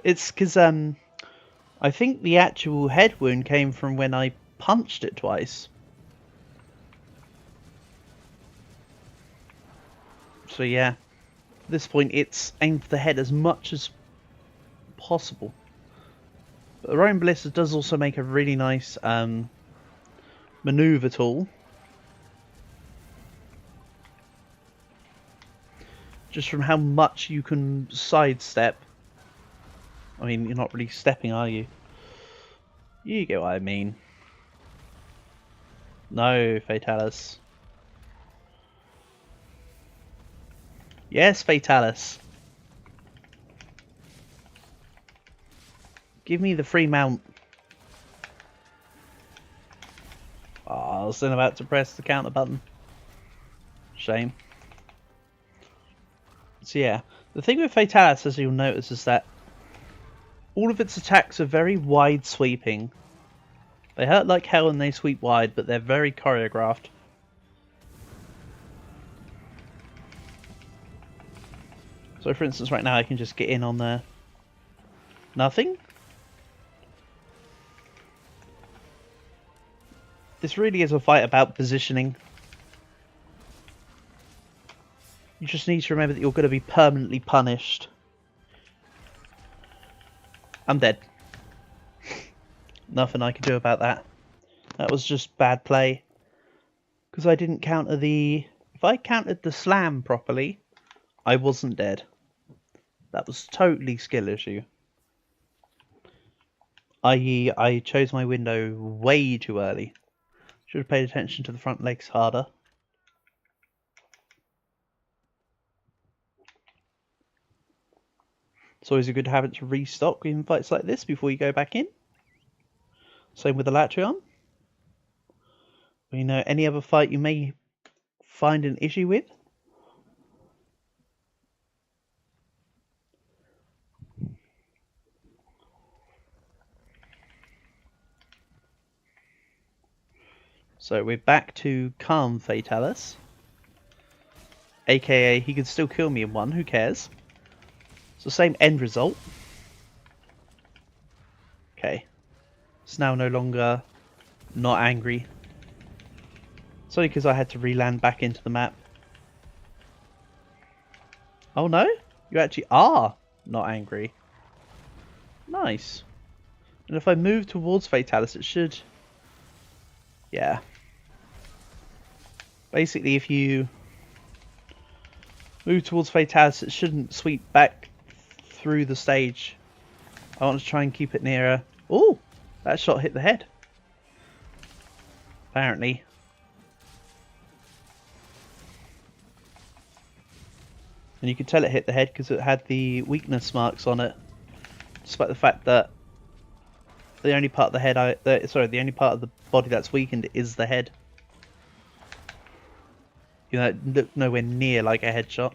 It's because I think the actual head wound came from when I punched it twice. So yeah, at this point it's aim for the head as much as possible. But the roaming ballista does also make a really nice maneuver tool. Just from how much you can sidestep. I mean, you're not really stepping, are you? You get what I mean. No, Fatalis. Yes, Fatalis. Give me the free mount. Oh, I was then about to press the counter button. Shame. So yeah, the thing with Fatalis, as you'll notice, is that all of its attacks are very wide sweeping. They hurt like hell and they sweep wide, but they're very choreographed. So for instance, right now I can just get in on there. Nothing? This really is a fight about positioning. You just need to remember that you're going to be permanently punished. I'm dead. Nothing I can do about that. That was just bad play. Because I didn't counter the... If I countered the slam properly, I wasn't dead. That was totally skill issue. I.e., I chose my window way too early. Should have paid attention to the front legs harder. It's always a good habit to restock in fights like this before you go back in. Same with the Latreon. You know, any other fight you may find an issue with. So we're back to Calm Fatalis. AKA, he could still kill me in one, who cares? It's the same end result. Okay. It's now no longer not angry. It's only because I had to re-land back into the map. Oh no? You actually are not angry. Nice. And if I move towards Fatalis, it should... Yeah. Basically, if you move towards Fatalis, it shouldn't sweep back through the stage. I want to try and keep it nearer. Oh, that shot hit the head. Apparently. And you could tell it hit the head because it had the weakness marks on it. Despite the fact that the only part of the head, the only part of the body that's weakened is the head. You know, it looked nowhere near like a headshot.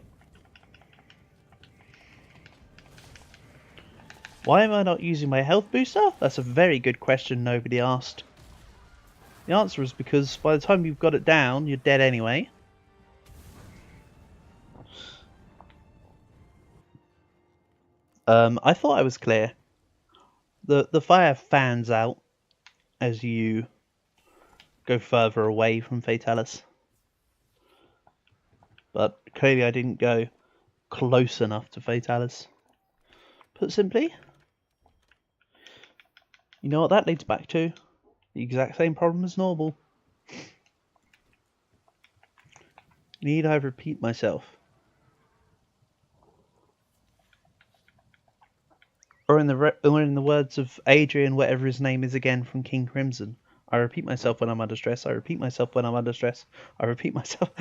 Why am I not using my health booster? That's a very good question nobody asked. The answer is because by the time you've got it down, you're dead anyway. I thought I was clear. The fire fans out as you go further away from Fatalis. But clearly I didn't go close enough to Fatalis. Put simply, you know what that leads back to? The exact same problem as normal. Need I repeat myself? Or in the words of Adrian, whatever his name is again from King Crimson, I repeat myself when I'm under stress. I repeat myself when I'm under stress. I repeat myself.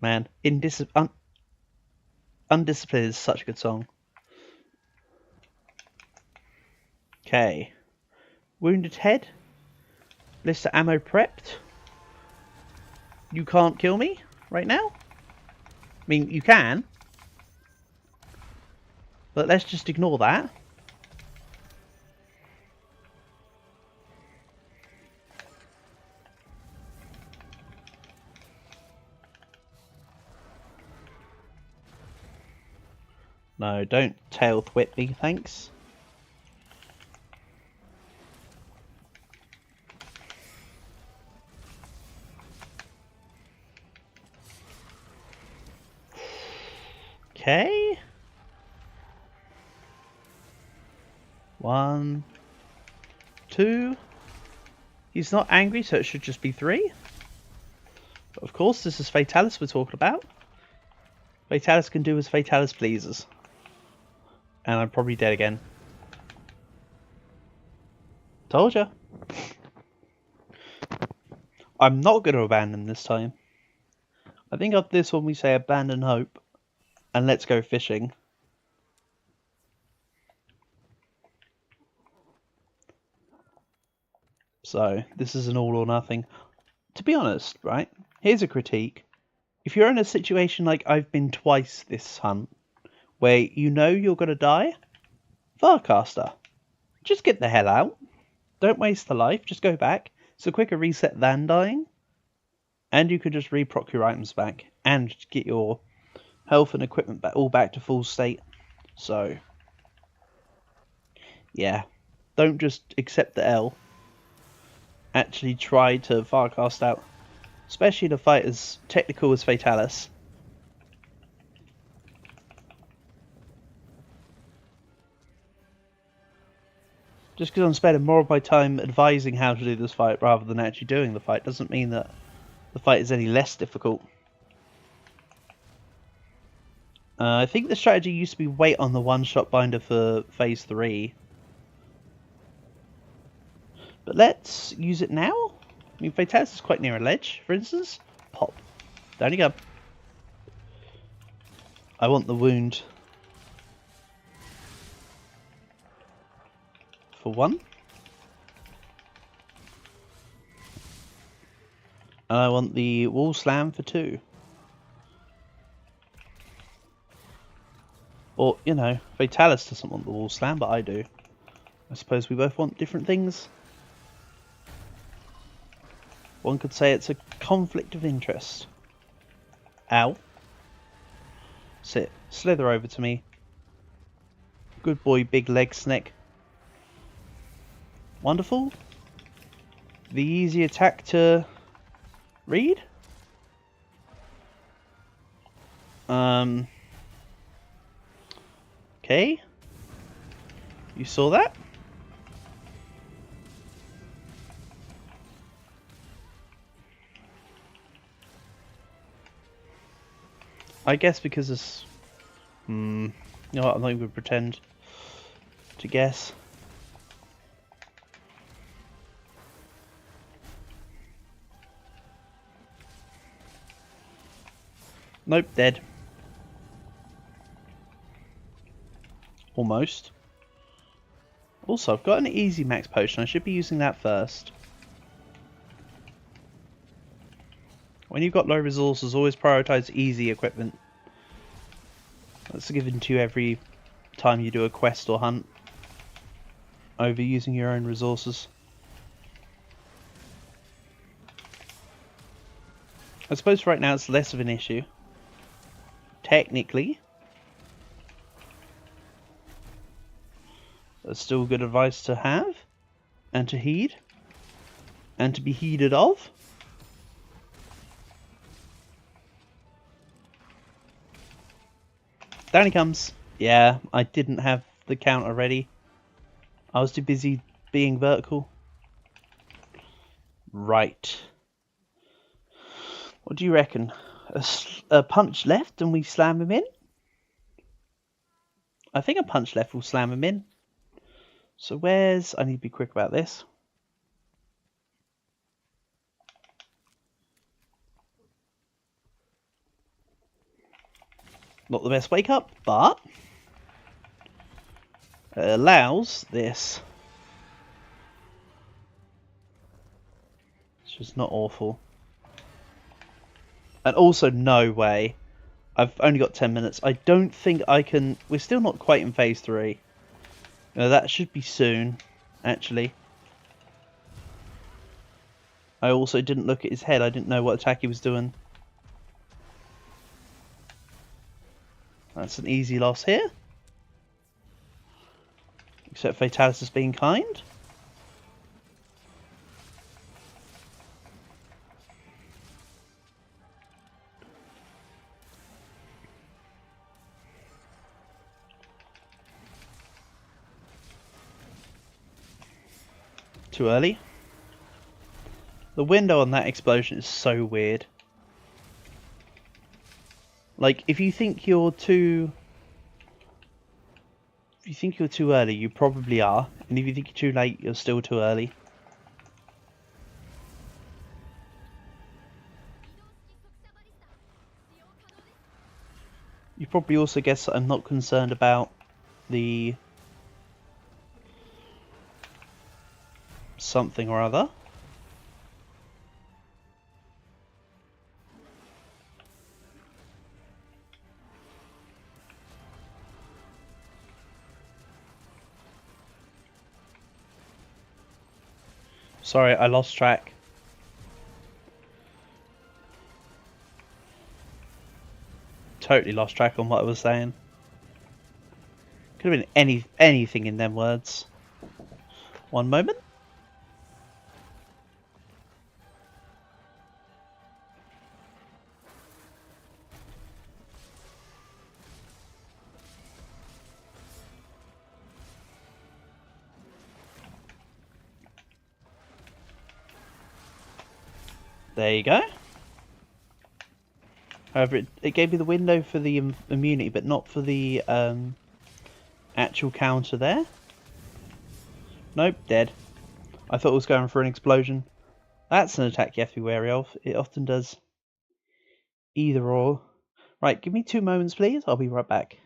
Man, Undisciplined is such a good song. Okay. Wounded head. List of ammo prepped. You can't kill me right now. I mean, you can. But let's just ignore that. No, don't tail whip me, thanks. Okay. 1, 2. He's not angry, so it should just be 3. But of course, this is Fatalis we're talking about. Fatalis can do as Fatalis pleases. And I'm probably dead again. Told ya. I'm not going to abandon this time. I think of this when we say abandon hope. And let's go fishing. So, this is an all or nothing. To be honest, right? Here's a critique. If you're in a situation like I've been twice this hunt, where you know you're going to die, Farcaster. Just get the hell out. Don't waste the life, just go back. It's a quicker reset than dying. And you could just reproc your items back. And get your Health and equipment all back to full state. So, yeah. Don't just accept the L. Actually try to Farcast out. Especially in a fight as technical as Fatalis. Just because I'm spending more of my time advising how to do this fight rather than actually doing the fight doesn't mean that the fight is any less difficult. I think the strategy used to be wait on the one-shot binder for phase 3. But let's use it now. I mean, Fatalis is quite near a ledge, for instance. Pop. Down you go. I want the wound. For 1. And I want the wall slam for 2. Or, you know, Fatalis doesn't want the wall slam, but I do. I suppose we both want different things. One could say it's a conflict of interest. Ow. Sit. Slither over to me. Good boy, big leg snake. Wonderful. The easy attack to read. Okay. You saw that? I guess because it's... you know what, I'm not even going to pretend to guess. Nope, dead. Almost. Also, I've got an easy max potion. I should be using that first. When you've got low resources, always prioritize easy equipment. That's given to you every time you do a quest or hunt. Over using your own resources. I suppose right now it's less of an issue. Technically. That's still good advice to have. And to heed. And to be heeded of. Down he comes. Yeah, I didn't have the counter ready. I was too busy being vertical. Right. What do you reckon? A punch left and we slam him in? I think a punch left will slam him in. So where's... I need to be quick about this. Not the best wake up, but it allows this. It's just not awful. And also, no way. I've only got 10 minutes. I don't think I can... We're still not quite in phase 3. That should be soon, actually. I also didn't look at his head. I didn't know what attack he was doing. That's an easy loss here. Except Fatalis is being kind. Too early. The window on that explosion is so weird. Like, if you think you're too... If you think you're too early, you probably are. And if you think you're too late, you're still too early. You probably also guess that I'm not concerned about the... something or other. Sorry, I lost track. totally lost track on what I was saying. Could have been anything in them words. One moment. There you go. However, it gave me the window for the immunity, but not for the actual counter there. Nope, dead. I thought it was going for an explosion. That's an attack you have to be wary of. It often does either or. Right, give me 2 moments, please. I'll be right back.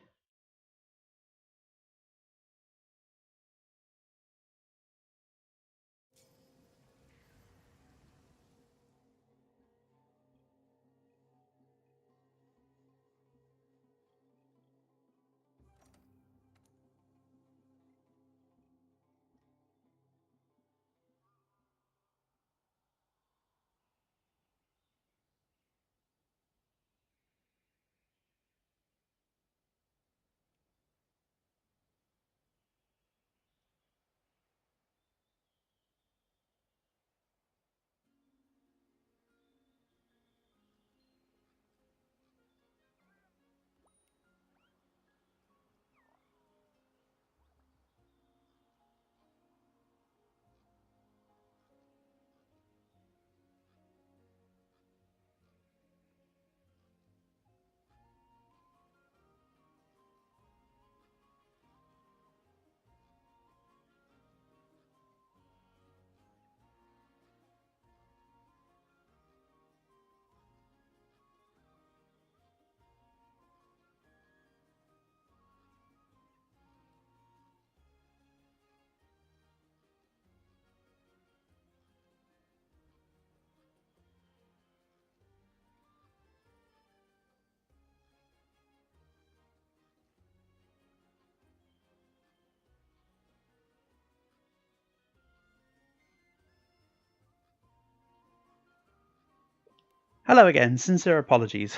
Hello again, sincere apologies.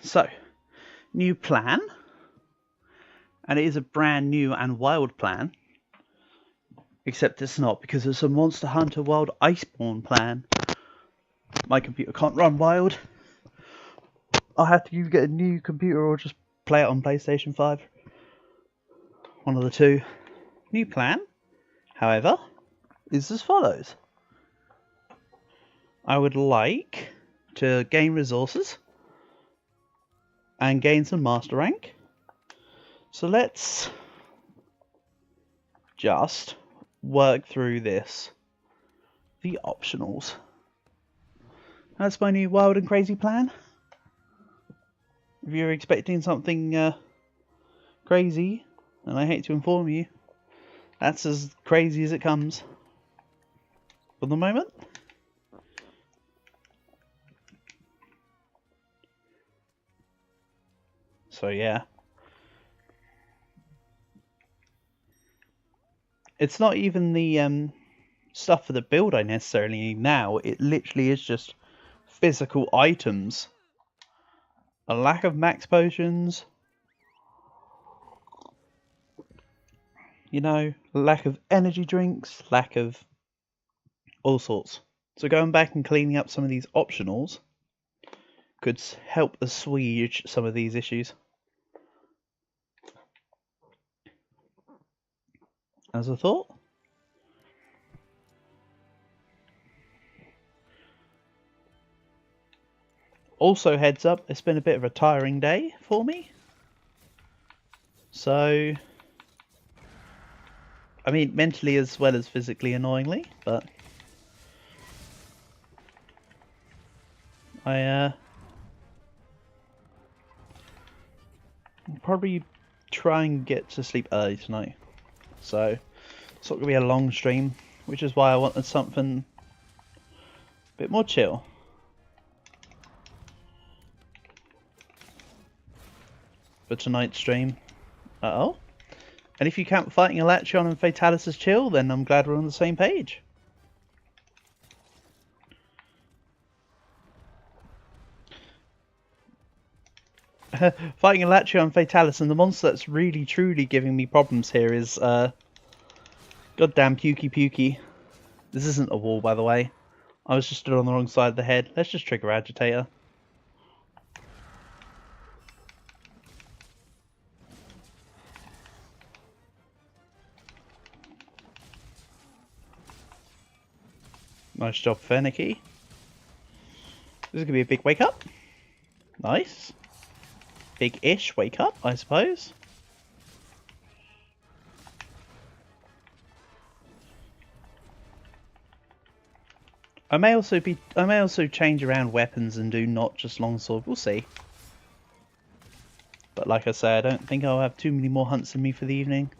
So, new plan. And it is a brand new and wild plan. Except it's not, because it's a Monster Hunter Wild Iceborne plan. My computer can't run wild. I'll have to either get a new computer or just play it on PlayStation 5. One of the two. New plan, however, is as follows. I would like to gain resources and gain some master rank. So let's just work through this. The optionals. That's my new wild and crazy plan. If you're expecting something crazy, and I hate to inform you, that's as crazy as it comes for the moment. So yeah. It's not even the stuff for the build I necessarily need now. It literally is just physical items. A lack of max potions. You know, lack of energy drinks, lack of all sorts. So going back and cleaning up some of these optionals could help assuage some of these issues. As a thought. Also, heads up, it's been a bit of a tiring day for me. So, I mean, mentally as well as physically annoyingly, but I'll probably try and get to sleep early tonight. So, it's not going to be a long stream, which is why I wanted something a bit more chill. For tonight's stream. Uh-oh. And if you count fighting Electron and Fatalis as chill, then I'm glad we're on the same page. Fighting a Latreon Fatalis, and the monster that's really truly giving me problems here is goddamn Pukey. This isn't a wall, by the way. I was just stood on the wrong side of the head. Let's just trigger Agitator. Nice job, Fenneky. This is going to be a big wake up. Nice. Big-ish wake up, I suppose. I may also change around weapons and do not just longsword. We'll see. But like I say, I don't think I'll have too many more hunts in me for the evening.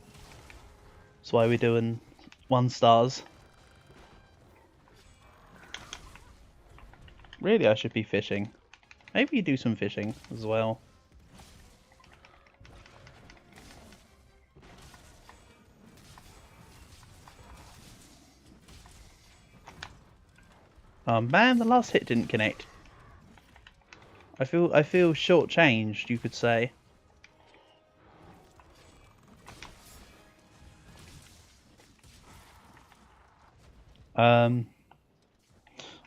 That's why we're doing 1 stars. Really, I should be fishing. Maybe you do some fishing as well. Oh man, the last hit didn't connect. I feel shortchanged, you could say.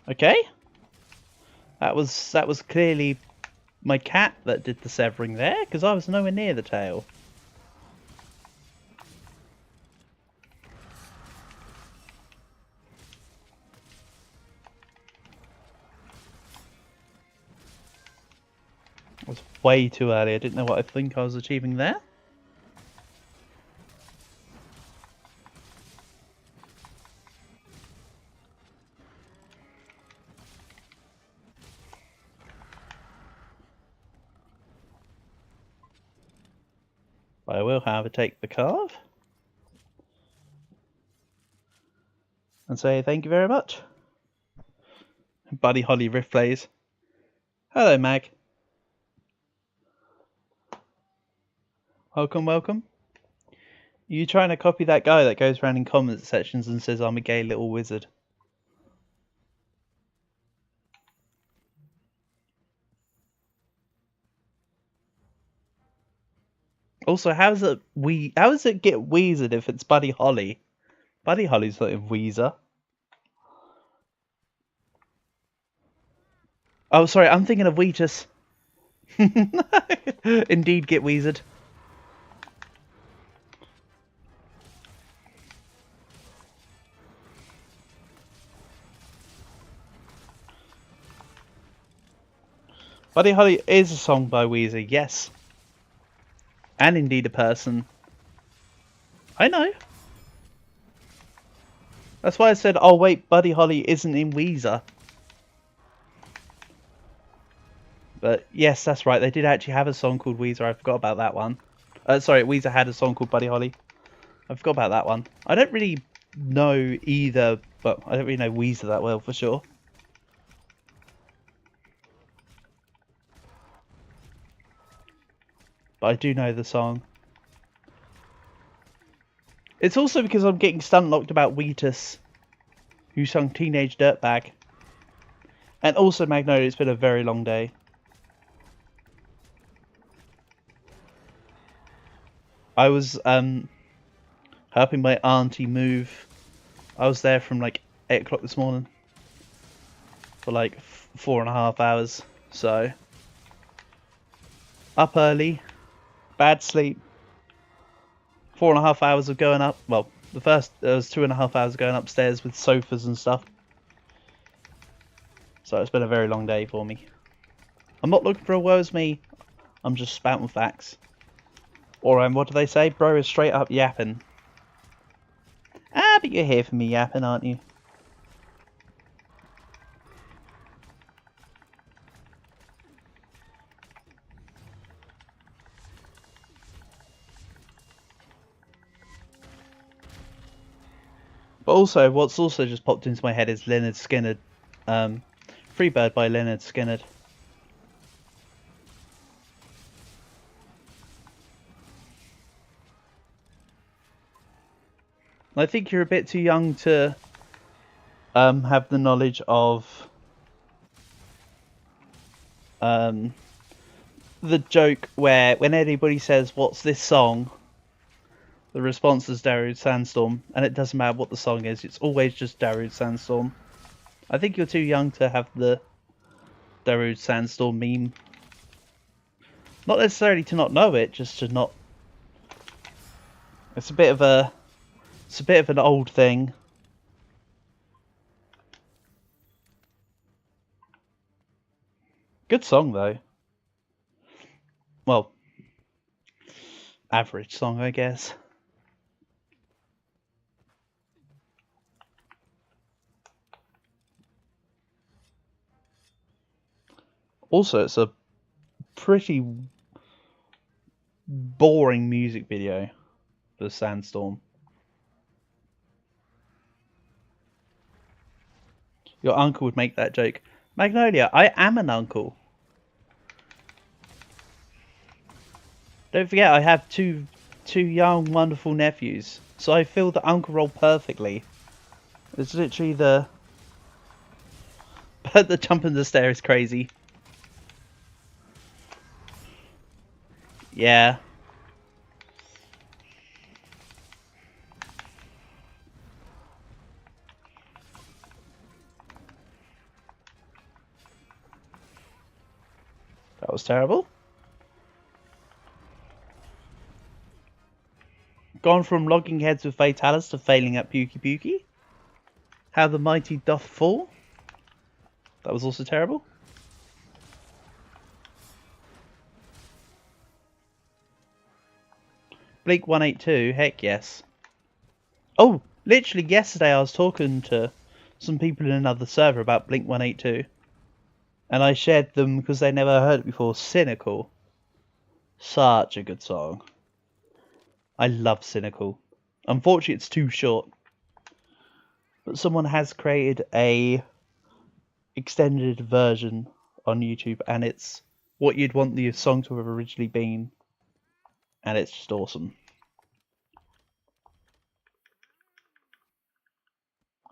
Okay. That was clearly my cat that did the severing there, because I was nowhere near the tail. It was way too early. I didn't know what I think I was achieving there. I will, however, take the carve and say thank you very much. Buddy Holly Rift plays. Hello, Mag. Welcome. You trying to copy that guy that goes around in comment sections and says I'm a gay little wizard? Also, how does it get Weezered if it's Buddy Holly? Buddy Holly's not in Weezer. Oh, sorry, I'm thinking of Weetus. Indeed, get Weezered. Buddy Holly is a song by Weezer, yes. And indeed a person. I know. That's why I said, oh wait, Buddy Holly isn't in Weezer. But yes, that's right. They did actually have a song called Weezer. I forgot about that one. Sorry, Weezer had a song called Buddy Holly. I forgot about that one. I don't really know either, but I don't really know Weezer that well for sure. But I do know the song. It's also because I'm getting stun-locked about Weetus, who sung Teenage Dirtbag. And also, Magnolia, it's been a very long day. I was helping my auntie move. I was there from like 8 o'clock this morning for like 4.5 hours. So up early, bad sleep, 4.5 hours of going up. Well, the first there was 2.5 hours going upstairs with sofas and stuff. So it's been a very long day for me. I'm not looking for a woe is me. I'm just spouting facts. Or what do they say? Bro is straight up yapping. Ah, but you're here for me yapping, aren't you? But also, what's also just popped into my head is Leonard Skinner. Freebird by Leonard Skinner. I think you're a bit too young to have the knowledge of the joke where when anybody says, "What's this song?" the response is Darude Sandstorm, and it doesn't matter what the song is, it's always just Darude Sandstorm. I think you're too young to have the Darude Sandstorm meme. Not necessarily to not know it, just to not... It's a bit of an old thing. Good song though. Well, average song, I guess. Also, it's a pretty boring music video, the Sandstorm. Your uncle would make that joke. Magnolia, I am an uncle. Don't forget, I have two young, wonderful nephews, so I fill the uncle role perfectly. It's literally the... But the jump in the stair is crazy. Yeah. That was terrible. Gone from logging heads with Fatalis to failing at Pukey Pukey. How the mighty doth fall. That was also terrible. Blink 182, heck yes. Oh, literally yesterday I was talking to some people in another server about Blink 182. And I shared them because they never heard it before. Cynical. Such a good song. I love Cynical. Unfortunately, it's too short. But someone has created a extended version on YouTube, and it's what you'd want the song to have originally been. And it's just awesome.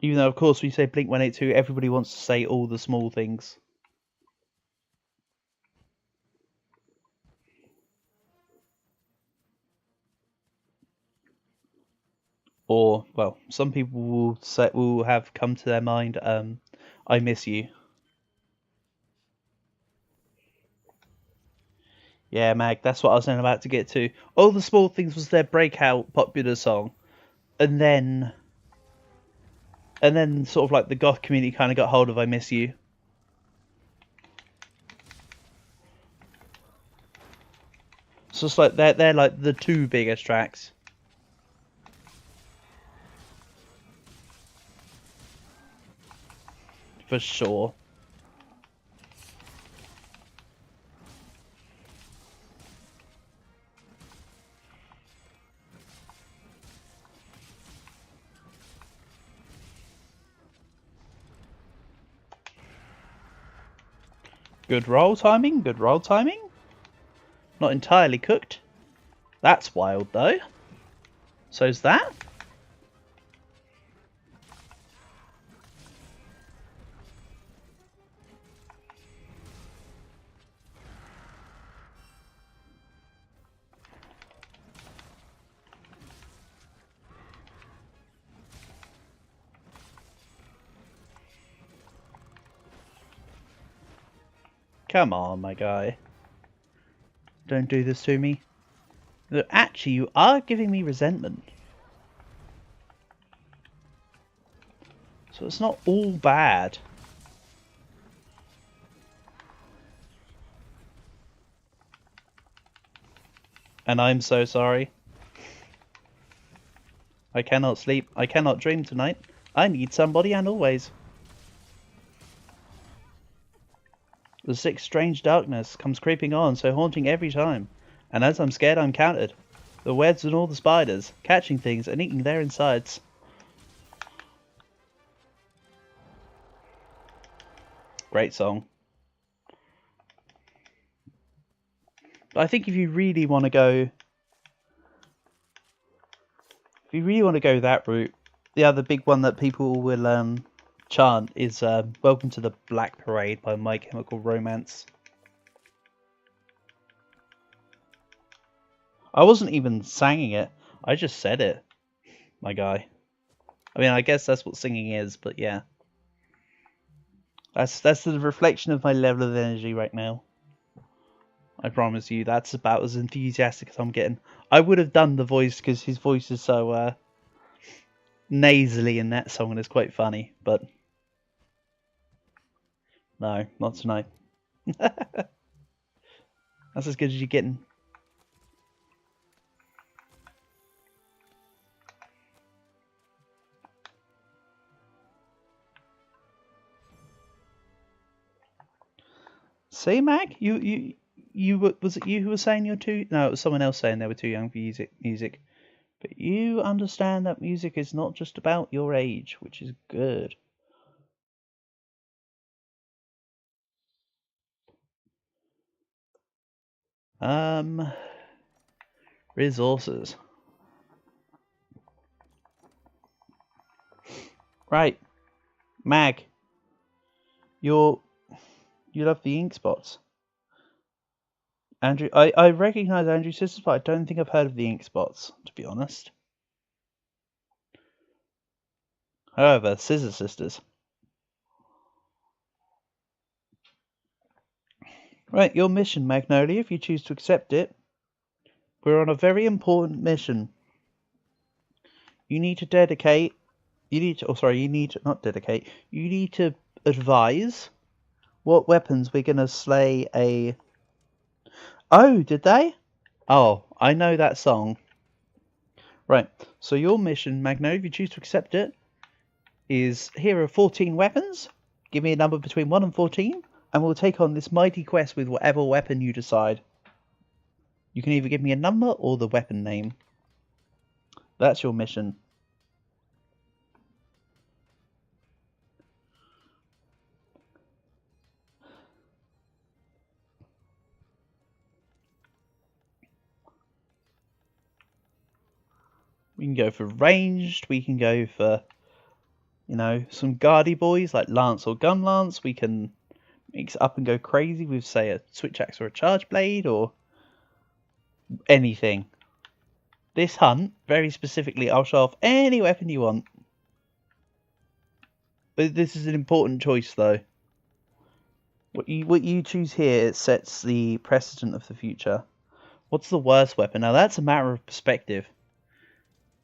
Even though, of course, we say Blink 182, everybody wants to say all the small things. Or, well, some people will have come to their mind, I miss you. Yeah, Mag, that's what I was about to get to. All the Small Things was their breakout popular song. And then sort of like the goth community kind of got hold of I Miss You. So it's like they're like the two biggest tracks. For sure. Good roll timing, good roll timing. Not entirely cooked. That's wild though. So's that. Come on, my guy. Don't do this to me. Look, actually, you are giving me resentment. So it's not all bad. And I'm so sorry. I cannot sleep. I cannot dream tonight. I need somebody and always. The sick, strange darkness comes creeping on, so haunting every time. And as I'm scared, I'm counted. The webs and all the spiders, catching things and eating their insides. Great song. But I think if you really want to go... If you really want to go that route, the other big one that people will chant is Welcome to the Black Parade by My Chemical Romance. I wasn't even singing it. I just said it, my guy. I mean, I guess that's what singing is, but yeah. That's the reflection of my level of energy right now. I promise you, that's about as enthusiastic as I'm getting. I would have done the voice because his voice is so nasally in that song and it's quite funny, but no, not tonight. That's as good as you're getting. See, Mag, was it you who was saying you're too? No, it was someone else saying they were too young for music. But you understand that music is not just about your age, which is good. Resources. Right, Mag, you love the ink spots. Andrew, I recognise Andrew's sisters, but I don't think I've heard of the ink spots, to be honest. However, Scissor Sisters. Right, your mission, Magnolia, if you choose to accept it. We're on a very important mission. You need to dedicate. You need to not dedicate. You need to advise what weapons we're gonna slay a. Oh, did they? Oh, I know that song. Right. So your mission, Magnolia, if you choose to accept it, is here are 14 weapons. Give me a number between 1 and 14, and we'll take on this mighty quest with whatever weapon you decide. You can either give me a number or the weapon name. That's your mission. We can go for ranged, we can go for, you know, some guardy boys like Lance or Gun Lance. We can mix it up and go crazy with, say, a switch axe or a charge blade or anything. This hunt, very specifically, I'll show off any weapon you want. But this is an important choice, though. What you choose here, it sets the precedent of the future. What's the worst weapon? Now, that's a matter of perspective.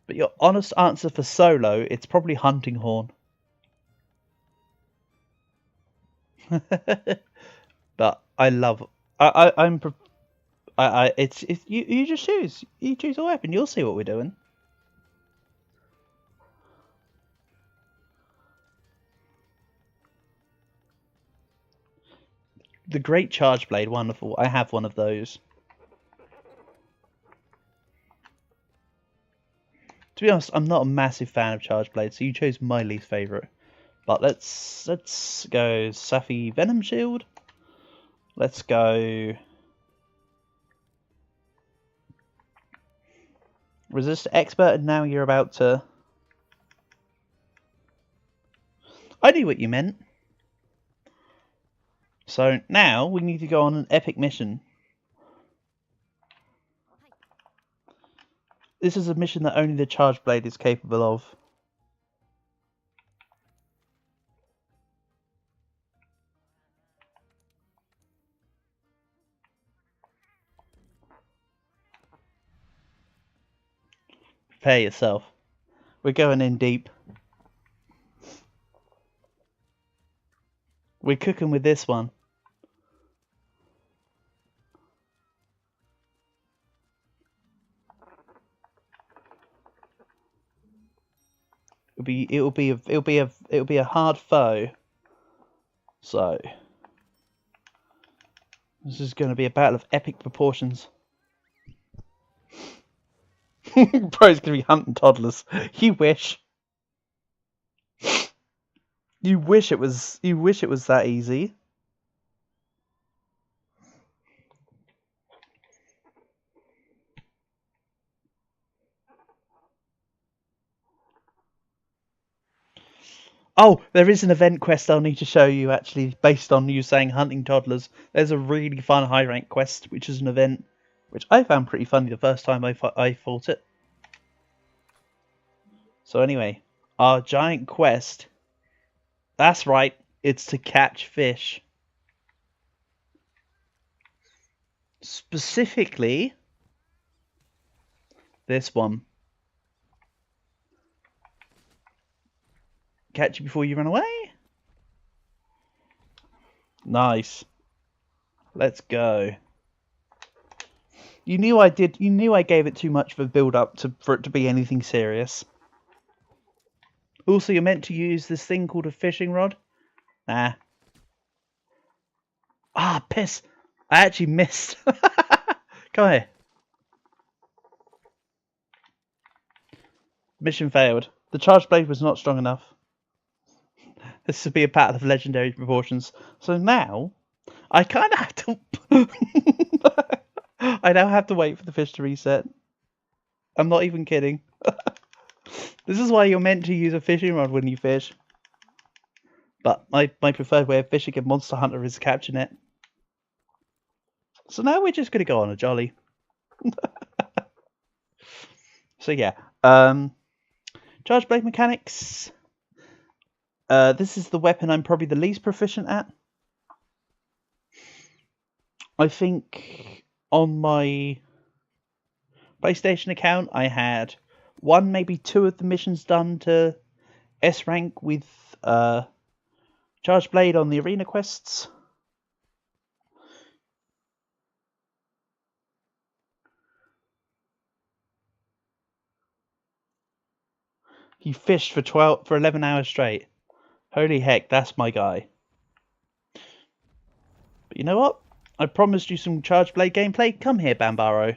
But your honest answer for solo, it's probably hunting horn. But I love. It's you just choose. You choose a weapon. You'll see what we're doing. The Great Charge Blade, wonderful. I have one of those. To be honest, I'm not a massive fan of Charge Blade, so you chose my least favourite. But let's go Safi Venom Shield. Let's go Resist Expert, and now you're about to. I knew what you meant. So now we need to go on an epic mission. This is a mission that only the Charge Blade is capable of. Prepare yourself. We're going in deep. We're cooking with this one. It'll be a hard foe. So this is going to be a battle of epic proportions. Bro's going to be hunting toddlers. You wish. You wish it was that easy. Oh, there is an event quest I'll need to show you, actually, based on you saying hunting toddlers. There's a really fun high rank quest, which is an event. which I found pretty funny the first time I fought it. So anyway, our giant quest, that's right, it's to catch fish. Specifically, this one. Catch you before you run away? Nice. Let's go. You knew I gave it too much of a build up for it to be anything serious. Also, you're meant to use this thing called a fishing rod. Nah. Ah, piss. I actually missed. Come here. Mission failed. The charged blade was not strong enough. This would be a pattern of legendary proportions. So now, I kind of have to... I now have to wait for the fish to reset. I'm not even kidding. This is why you're meant to use a fishing rod when you fish. But my preferred way of fishing a Monster Hunter is catching it. So now we're just going to go on a jolly. So yeah. Charge blade mechanics. This is the weapon I'm probably the least proficient at. I think on my PlayStation account I had 1, maybe 2 of the missions done to S rank with Charge Blade on the arena quests. He fished for 11 hours straight. Holy heck, that's my guy. But you know what? I promised you some Charge Blade gameplay. Come here, Bambaro.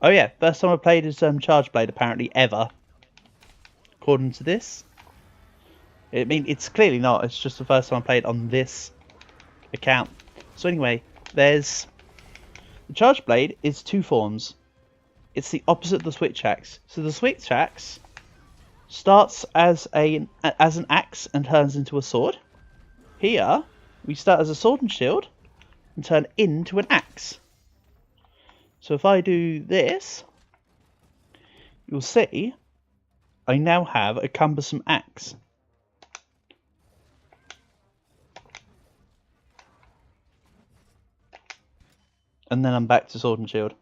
Oh yeah, first time I played as Charge Blade apparently ever. According to this. I mean, it's clearly not. It's just the first time I played on this account. So anyway, there's... The Charge Blade is 2 forms. It's the opposite of the Switch Axe. So the Switch Axe starts as an axe and turns into a sword. Here, we start as a sword and shield and turn into an axe. So if I do this, you'll see I now have a cumbersome axe. And then I'm back to sword and shield.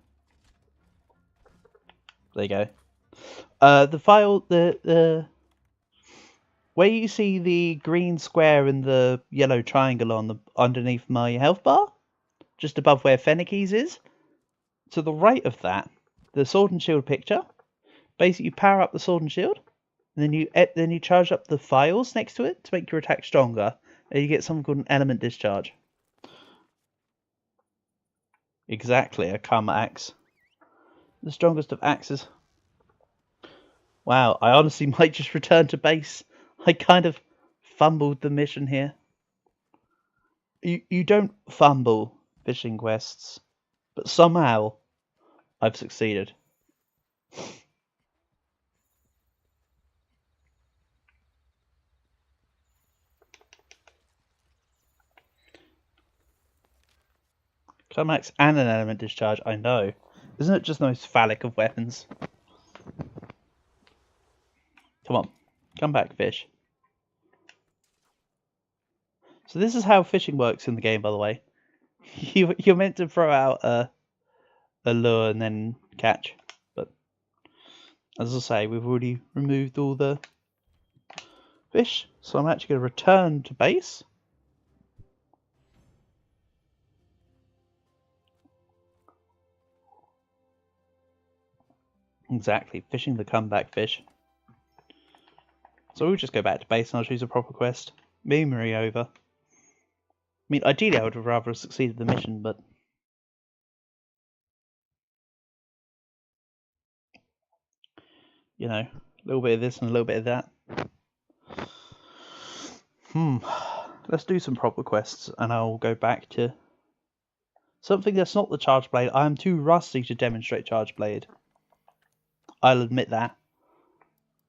There you go. The where you see the green square and the yellow triangle on underneath my health bar, just above where Fenneke's is, to the right of that, the sword and shield picture. Basically, you power up the sword and shield, and then you charge up the files next to it to make your attack stronger, and you get something called an element discharge. Exactly, a karma axe. The strongest of axes. Wow, I honestly might just return to base. I kind of fumbled the mission here. You don't fumble fishing quests, but somehow I've succeeded. Climax and an element discharge, I know. Isn't it just the most phallic of weapons? Come on, come back, fish. So this is how fishing works in the game, by the way. You're meant to throw out a lure and then catch. But as I say, we've already removed all the fish. So I'm actually going to return to base. Exactly, fishing the comeback fish. So we'll just go back to base and I'll choose a proper quest. Memory over. I mean, ideally I would have rather succeeded the mission, but... You know, a little bit of this and a little bit of that. Let's do some proper quests and I'll go back to... something that's not the Charge Blade. I am too rusty to demonstrate Charge Blade. I'll admit that.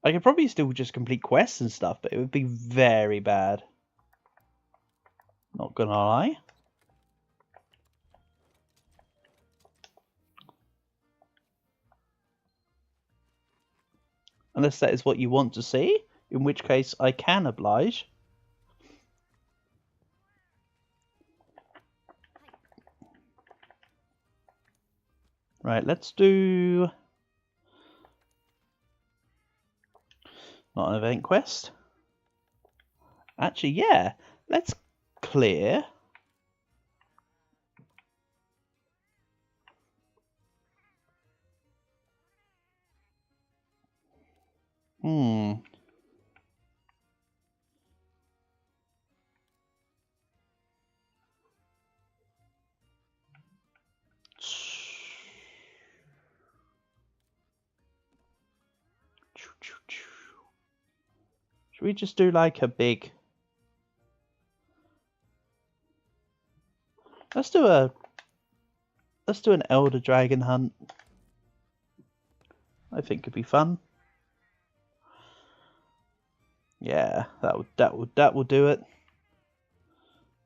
I could probably still just complete quests and stuff, but it would be very bad. Not gonna lie. Unless that is what you want to see, in which case I can oblige. Right, let's do... Not an event quest. Actually, yeah. Let's clear... Should we just do like a big... Let's do an Elder Dragon hunt. I think it'd be fun. Yeah, that will do it.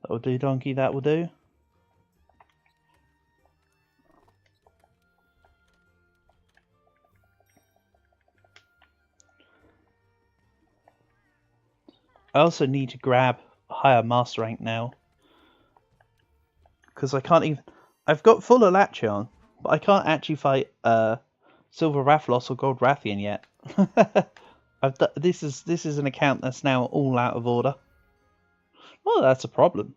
That will do, donkey, that will do. I also need to grab higher master rank now. Because I can't even... I've got full Elatrion, but I can't actually fight Silver Rathalos or Gold Rathian yet. This is an account that's now all out of order. Well, that's a problem.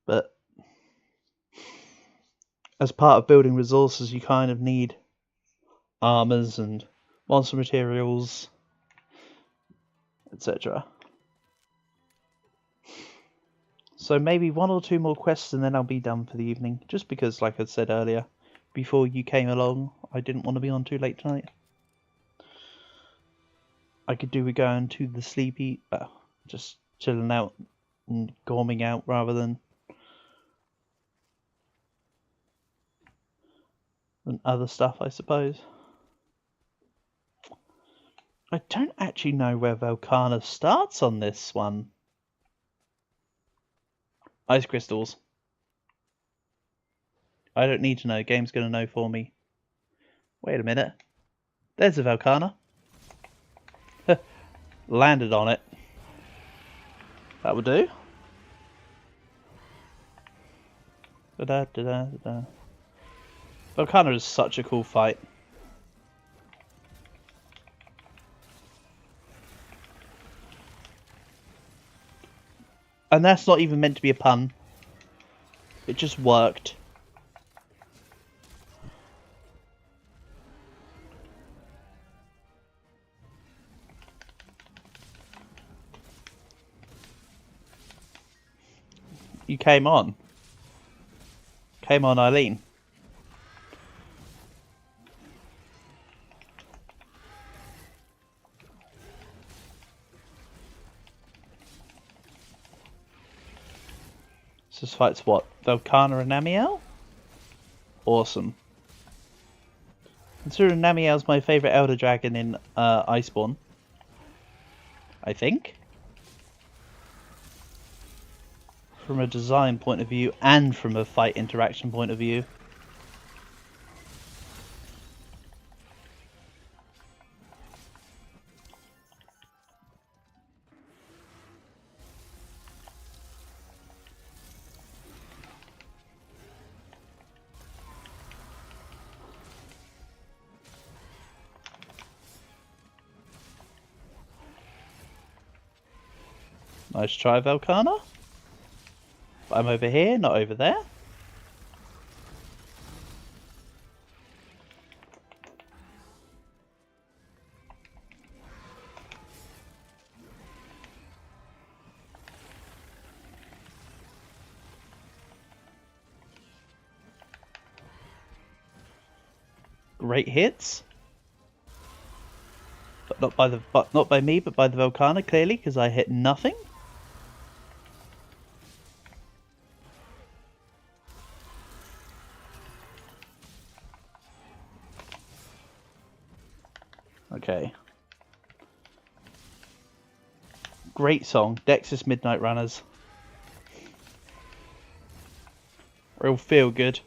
But as part of building resources, you kind of need armors and monster materials, etc. So maybe 1 or 2 more quests and then I'll be done for the evening. Just because, like I said earlier, before you came along, I didn't want to be on too late tonight. I could do with going to the sleepy, just chilling out and gorming out rather than other stuff, I suppose. I don't actually know where Velkhana starts on this one. Ice crystals. I don't need to know. Game's going to know for me. Wait a minute. There's a Velkhana. Landed on it. That would do. Velkhana is such a cool fight. And that's not even meant to be a pun. It just worked. You came on. Came on, Eileen. This fight's what? Velkhana and Namiel? Awesome. Considering Namiel's my favourite Elder Dragon in Iceborne. I think. From a design point of view and from a fight interaction point of view. Nice try, Velkhana. But I'm over here, not over there. Great hits. But not by me, but by the Velkhana, clearly, because I hit nothing. Okay. Great song, Dexys Midnight Runners. Real feel good.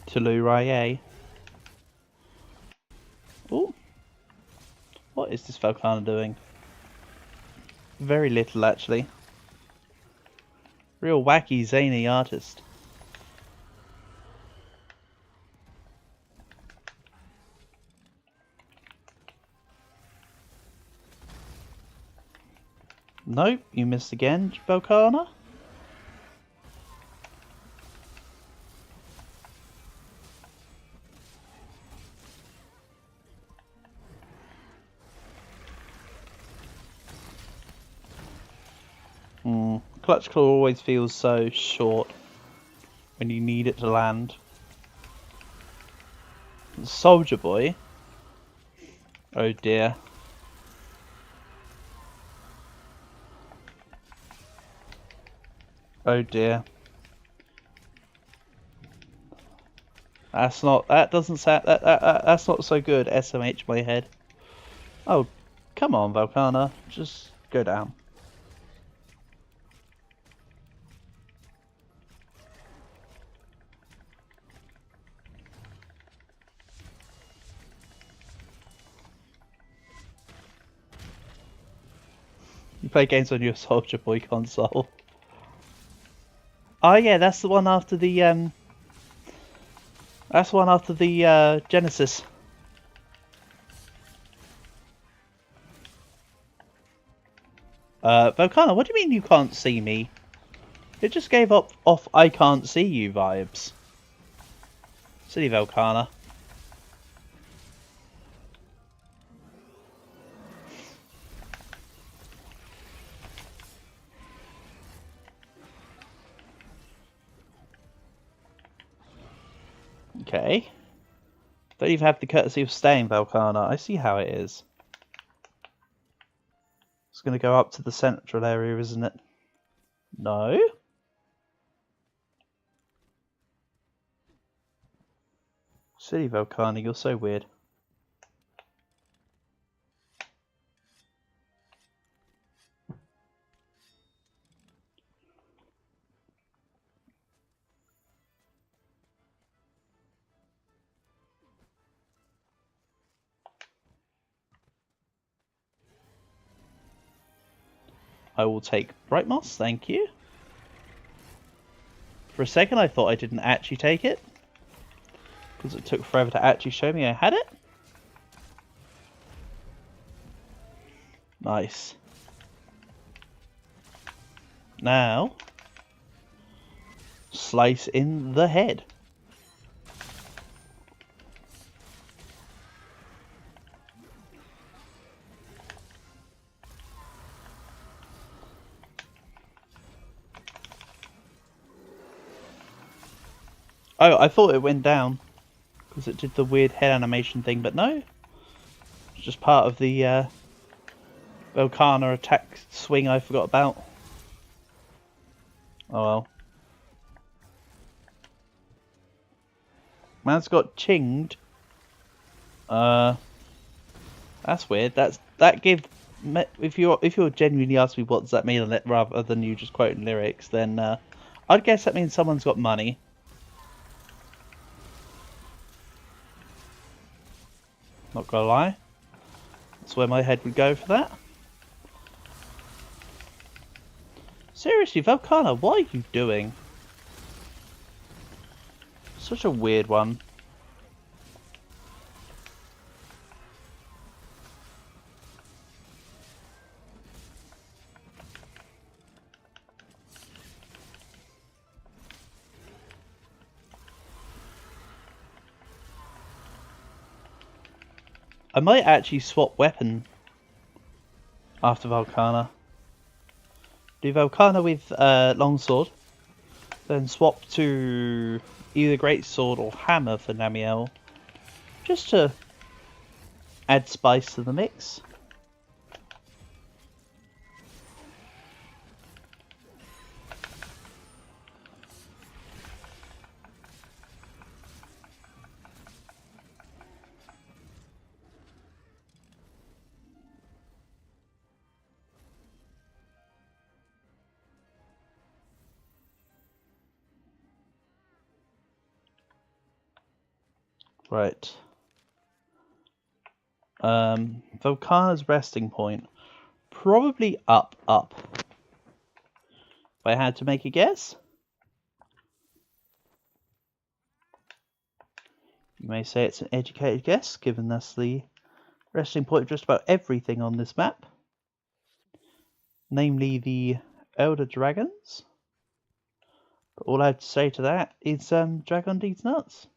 Tulu-Rye. Oh, what is this Valkana doing? Very little, actually. Real wacky, zany artist. Nope, you missed again, Valkana. Clutch Claw always feels so short when you need it to land. Soldier Boy. Oh dear. Oh dear. That's not. That doesn't sound. That's not so good. SMH my head. Oh, come on, Valkana. Just go down. You play games on your Soldier Boy console. Oh yeah, that's the one after the That's the one after the Genesis. Volcana, what do you mean you can't see me? It just gave up off I can't see you vibes. Silly Volcana. Okay. Don't even have the courtesy of staying, Volcana. I see how it is. It's going to go up to the central area, isn't it? No? Silly Volcana, you're so weird. I will take Bright Moss, thank you. For a second I thought I didn't actually take it, because it took forever to actually show me I had it. Nice. Now, slice in the head. Oh, I thought it went down because it did the weird head animation thing, but no. It's just part of the Volcana attack swing I forgot about. Oh well. Man's got chinged. That's weird. That give. If you're genuinely asking me what does that mean, rather than you just quoting lyrics, then I'd guess that means someone's got money. Not gonna lie, that's where my head would go for that. Seriously, Volcana, what are you doing? Such a weird one. I might actually swap weapon after Volcana. Do Volcana with longsword, then swap to either greatsword or hammer for Namiel, just to add spice to the mix. Right. Volcana's resting point. Probably up. If I had to make a guess. You may say it's an educated guess, given that's the resting point of just about everything on this map. Namely the Elder Dragons. But all I have to say to that is Dragon Deeds nuts.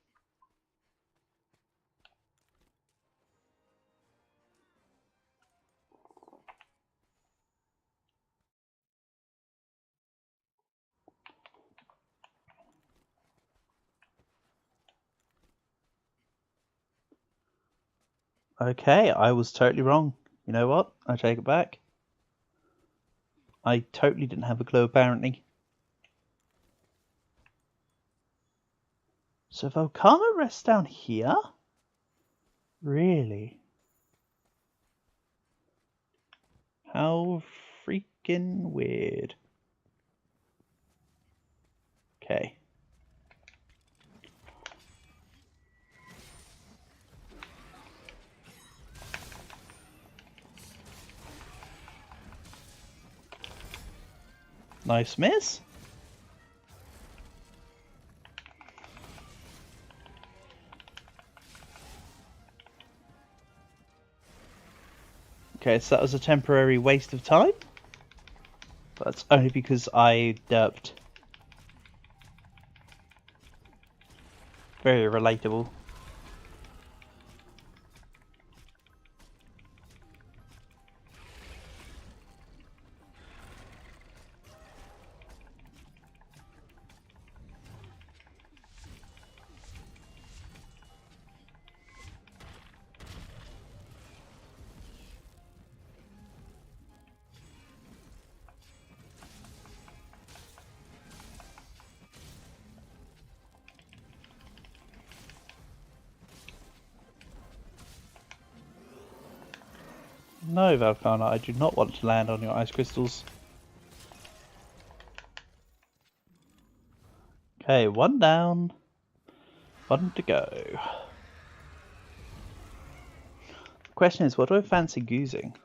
Okay, I was totally wrong. You know what? I take it back. I totally didn't have a clue, apparently. So Volcano rests down here? Really? How freaking weird. Okay. Nice miss. Okay, so that was a temporary waste of time. But that's only because I derped. Very relatable. No, Valkana, I do not want to land on your ice crystals. Okay, one down. One to go. The question is, what do I fancy using?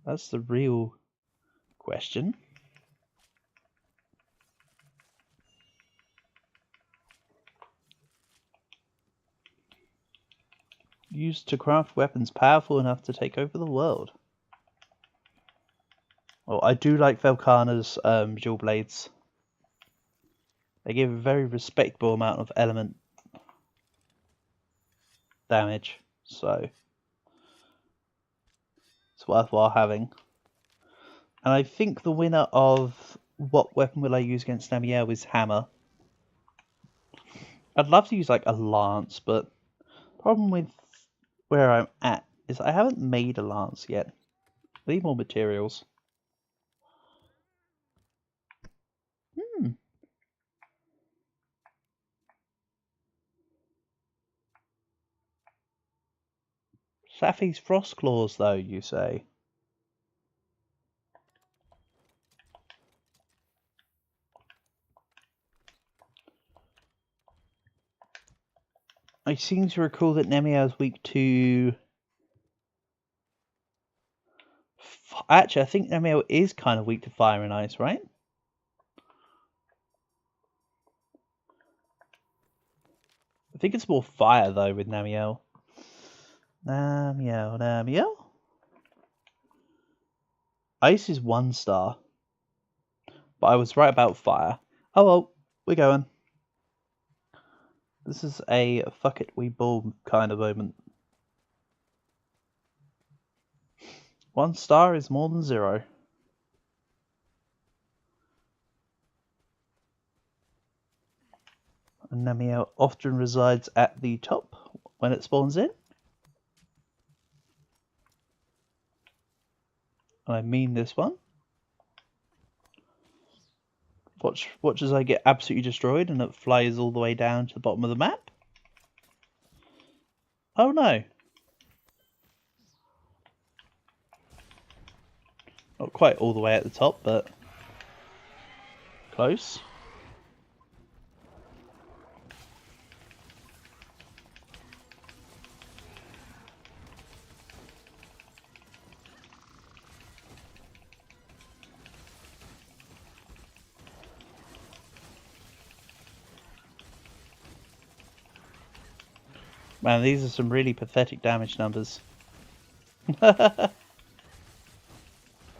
That's the real question. Used to craft weapons powerful enough to take over the world. Well, I do like Velkhana's dual blades. They give a very respectable amount of element damage, so it's worthwhile having. And I think the winner of what weapon will I use against Namiel is Hammer. I'd love to use like a lance, but the problem with where I'm at is I haven't made a lance yet. I need more materials. Safi's frost claws, though, you say? I seem to recall that Nemiel is weak to... Actually, I think Nemiel is kind of weak to fire and ice, right? I think it's more fire, though, with Namiel. Namiel. Ice is 1 star. But I was right about fire. Oh well, we're going. This is a fuck it, we ball kind of moment. 1 star is more than 0. And Namiel often resides at the top when it spawns in. And I mean this one. Watch as I get absolutely destroyed and it flies all the way down to the bottom of the map. Oh no. Not quite all the way at the top, but close. Man, these are some really pathetic damage numbers.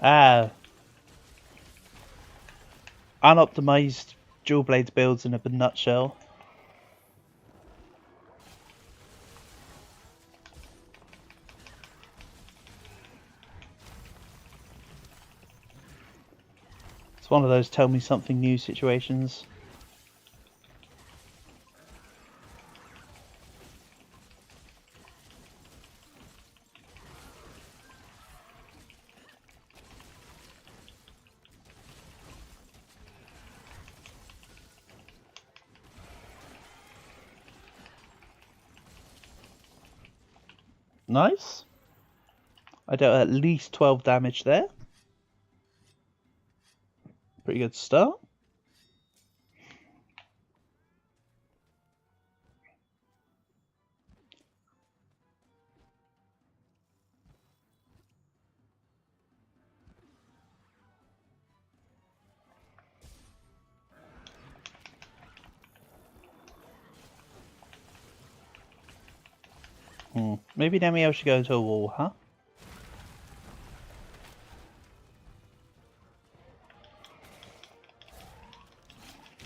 Ah. Unoptimized dual blades builds in a nutshell. It's one of those tell me something new situations. Nice. I dealt at least 12 damage there. Pretty good start. Maybe Namiel should go into a wall, huh?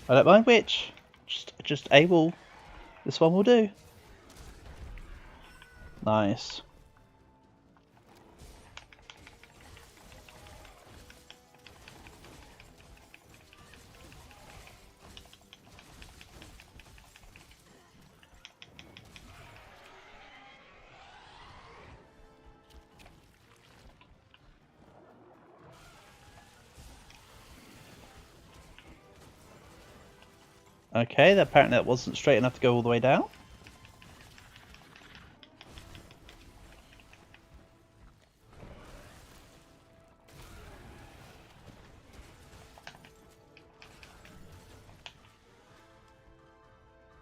I don't mind which. Just a wall. This one will do. Nice. Okay, apparently that wasn't straight enough to go all the way down.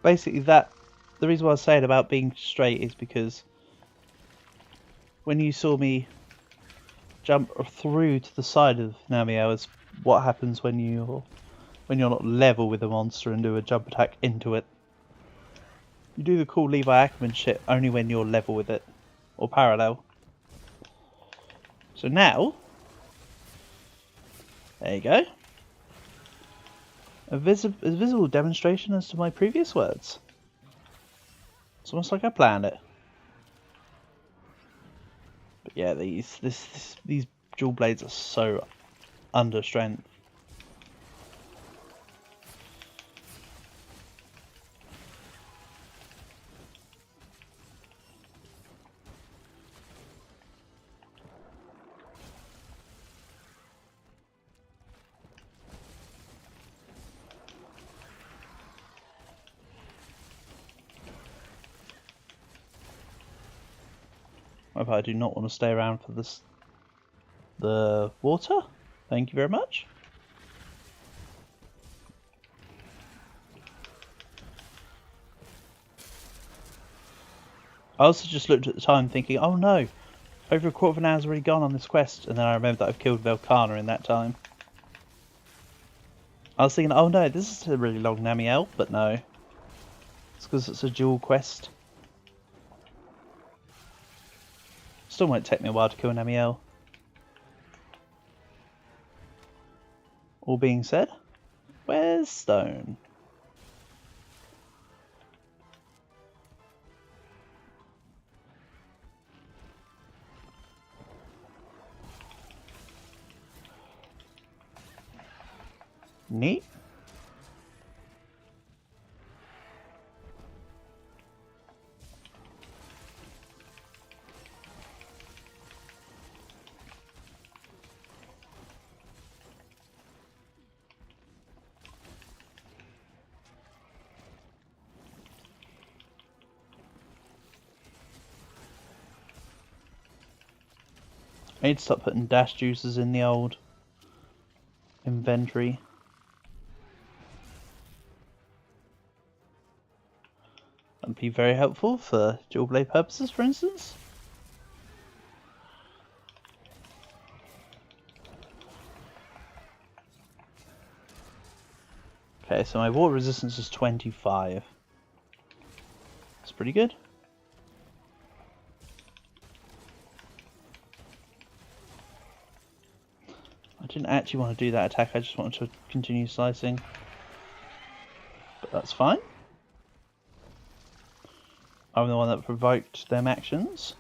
Basically the reason why I was saying about being straight is because when you saw me jump through to the side of Namiel is what happens when you're not level with a monster and do a jump attack into it. You do the cool Levi Ackerman shit only when you're level with it. Or parallel. So now... There you go. A visible demonstration as to my previous words. It's almost like I planned it. But yeah, these dual blades are so under strength. I do not want to stay around for the water. Thank you very much. I also just looked at the time thinking, oh no, over a quarter of an hour's already gone on this quest, and then I remembered that I've killed Velkana in that time. I was thinking, oh no, this is a really long Namiel, but no. It's because it's a dual quest. Still might take me a while to kill Namiel. All being said, where's Stone? Neat. I need to stop putting dash juices in the old inventory. That'd be very helpful for dual blade purposes, for instance. Okay, so my water resistance is 25. That's pretty good. didn't actually want to do that attack, I just wanted to continue slicing. But that's fine. I'm the one that provoked them actions.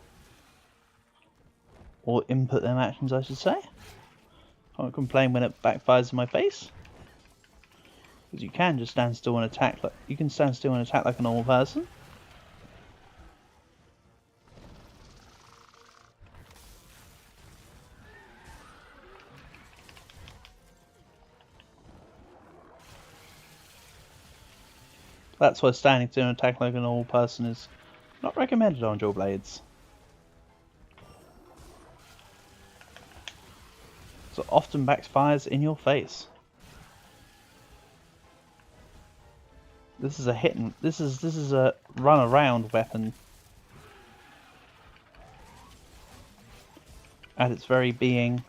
Or input them actions, I should say. Can't complain when it backfires in my face. Because you can just stand still and attack like a normal person. That's why standing still and attack like a normal person is not recommended on dual blades. So often backfires in your face. This is a hit and this is a run around weapon. At its very being.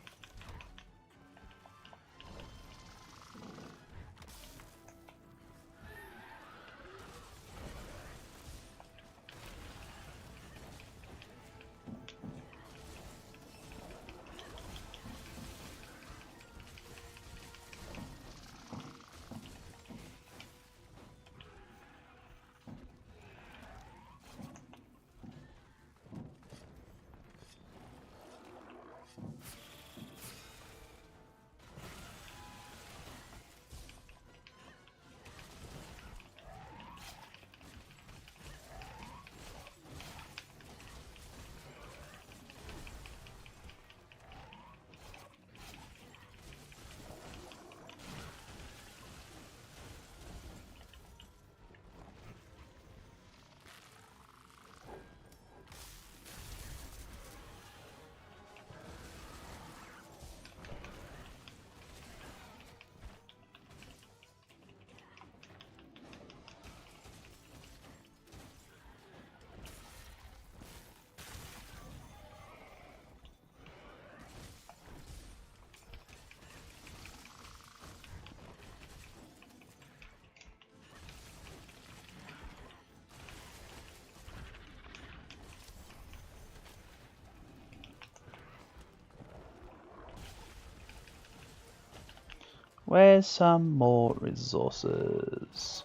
Where's some more resources?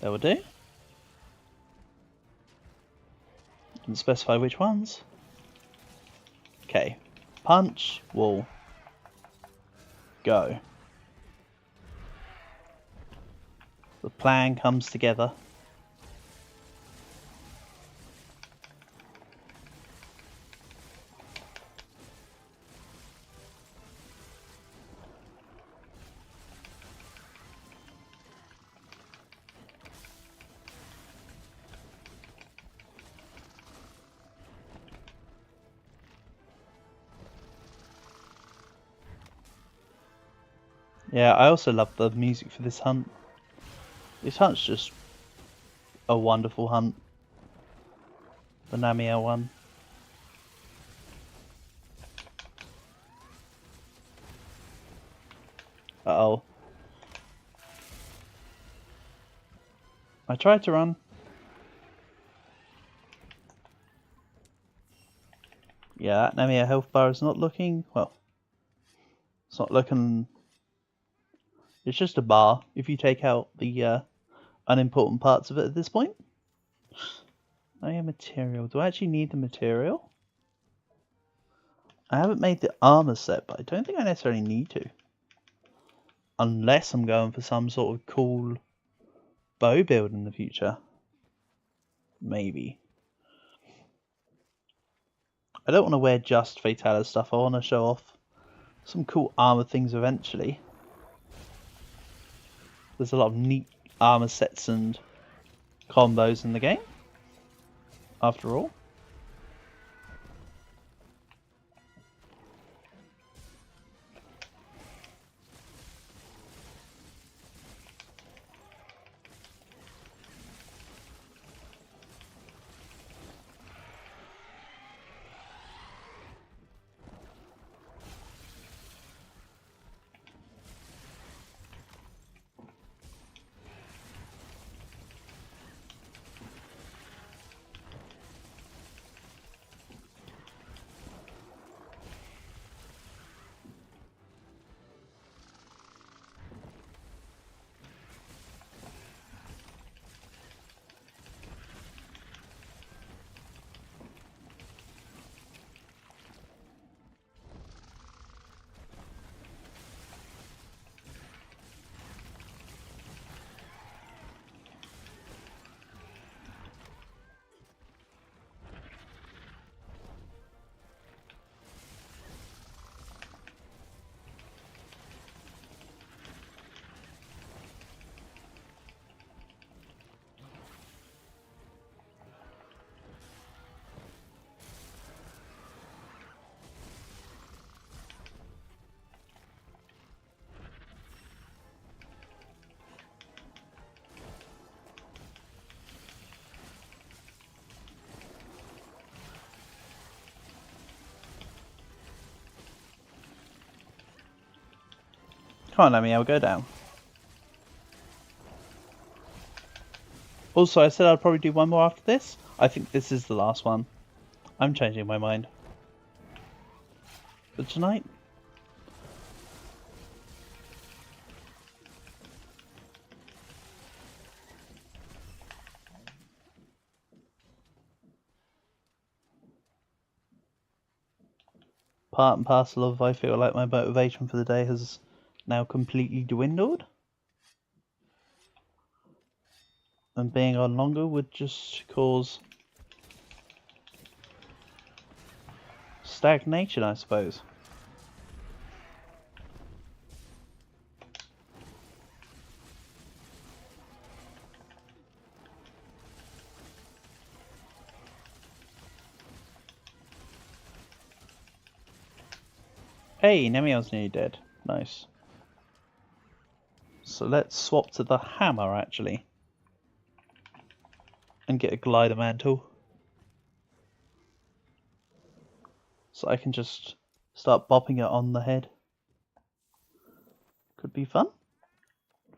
That will do. Didn't specify which ones. Okay. Punch, wall. Go. The plan comes together. Yeah, I also love the music for this hunt. This hunt's just a wonderful hunt. The Namiel one. Uh-oh. I tried to run. Yeah, that Namiel health bar is not looking, well, it's not looking, it's just a bar if you take out the unimportant parts of it at this point. I have material. Do I actually need the material? I haven't made the armor set, but I don't think I necessarily need to. Unless I'm going for some sort of cool bow build in the future. Maybe. I don't want to wear just Fatalis stuff. I want to show off some cool armor things eventually. There's a lot of neat armor sets and combos in the game, after all. Come on, Lemmy, I'll go down. Also, I said I'd probably do one more after this. I think this is the last one. I'm changing my mind. For tonight? Part and parcel of, I feel like my motivation for the day has now completely dwindled. And being on longer would just cause stagnation, I suppose. Hey, Nemiel's nearly dead. Nice. So let's swap to the hammer, actually. And get a glider mantle. So I can just start bopping it on the head. Could be fun.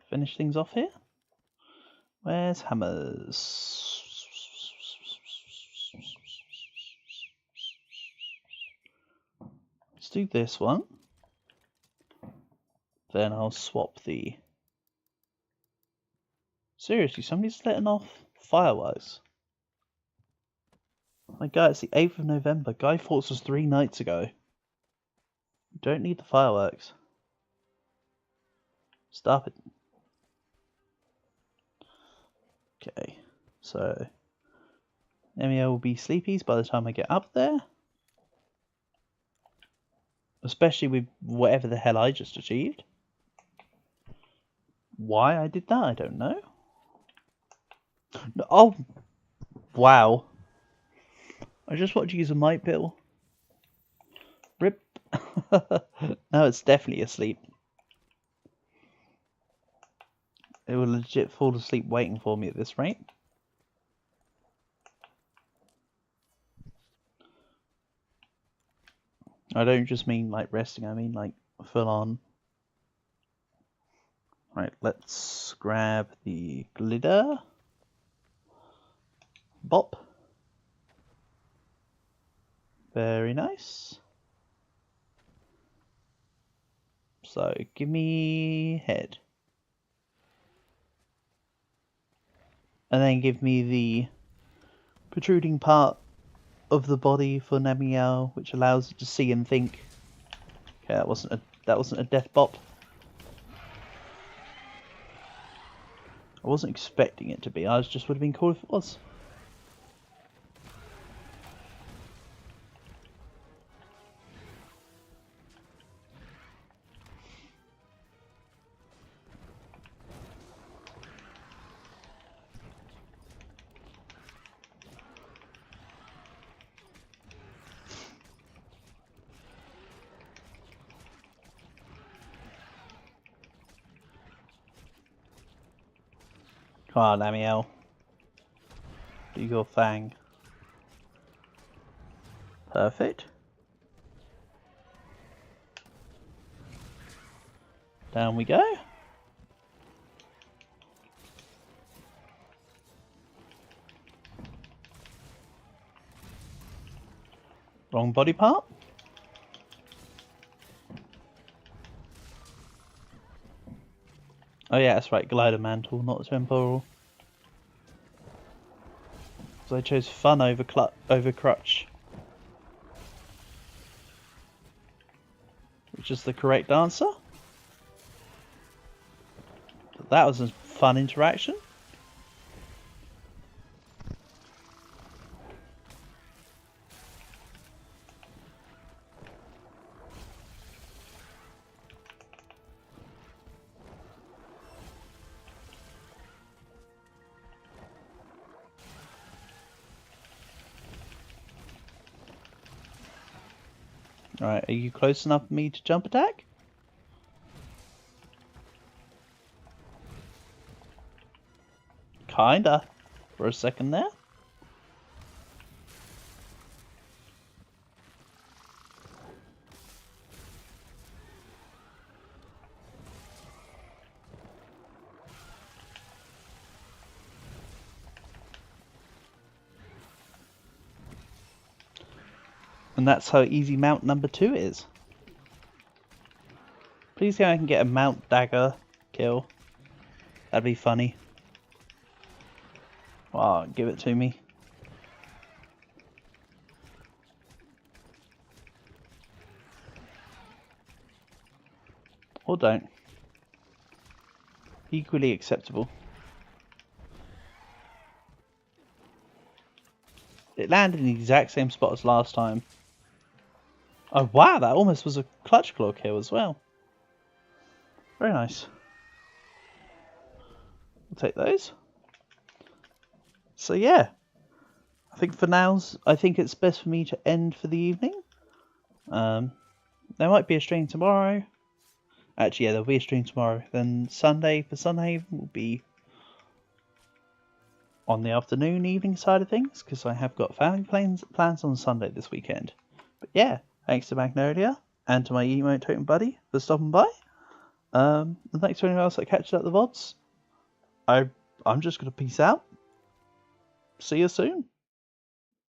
Finish things off here. Where's hammers? Let's do this one. Then I'll swap the... Seriously, somebody's letting off fireworks. My God, it's the 8th of November. Guy Fawkes was 3 nights ago. You don't need the fireworks. Stop it. Okay, so... Emia will be sleepies by the time I get up there. Especially with whatever the hell I just achieved. Why I did that, I don't know. No, oh, wow. I just want to use a might pill. Rip. No, it's definitely asleep. It will legit fall asleep waiting for me at this rate. I don't just mean like resting, I mean like full on. Right, let's grab the glitter. Bop. Very nice. So, give me head. And then give me the protruding part of the body for Nemiel, which allows it to see and think. Okay, that wasn't a death bop. I wasn't expecting it to be. I just would have been cool if it was. Come on, Nemiel. Do your thing. Perfect. Down we go. Wrong body part. Oh yeah, that's right, glider mantle, not temporal. So I chose fun over crutch. Which is the correct answer. But that was a fun interaction. Alright, are you close enough for me to jump attack? Kinda. For a second there. And that's how easy mount number 2 is. Please say I can get a mount dagger kill. That'd be funny. Wow, give it to me. Or don't. Equally acceptable. It landed in the exact same spot as last time. Oh wow, that almost was a clutch claw kill as well. Very nice. We'll take those. So yeah, I think for now, I think it's best for me to end for the evening. There might be a stream tomorrow. Actually, yeah, there'll be a stream tomorrow. Then Sunday for Sunhaven will be on the afternoon, evening side of things, because I have got family plans on Sunday this weekend. But yeah, thanks to Magnolia and to my emote totem buddy for stopping by. And thanks to anyone else that catches up the VODs. I'm just going to peace out. See you soon.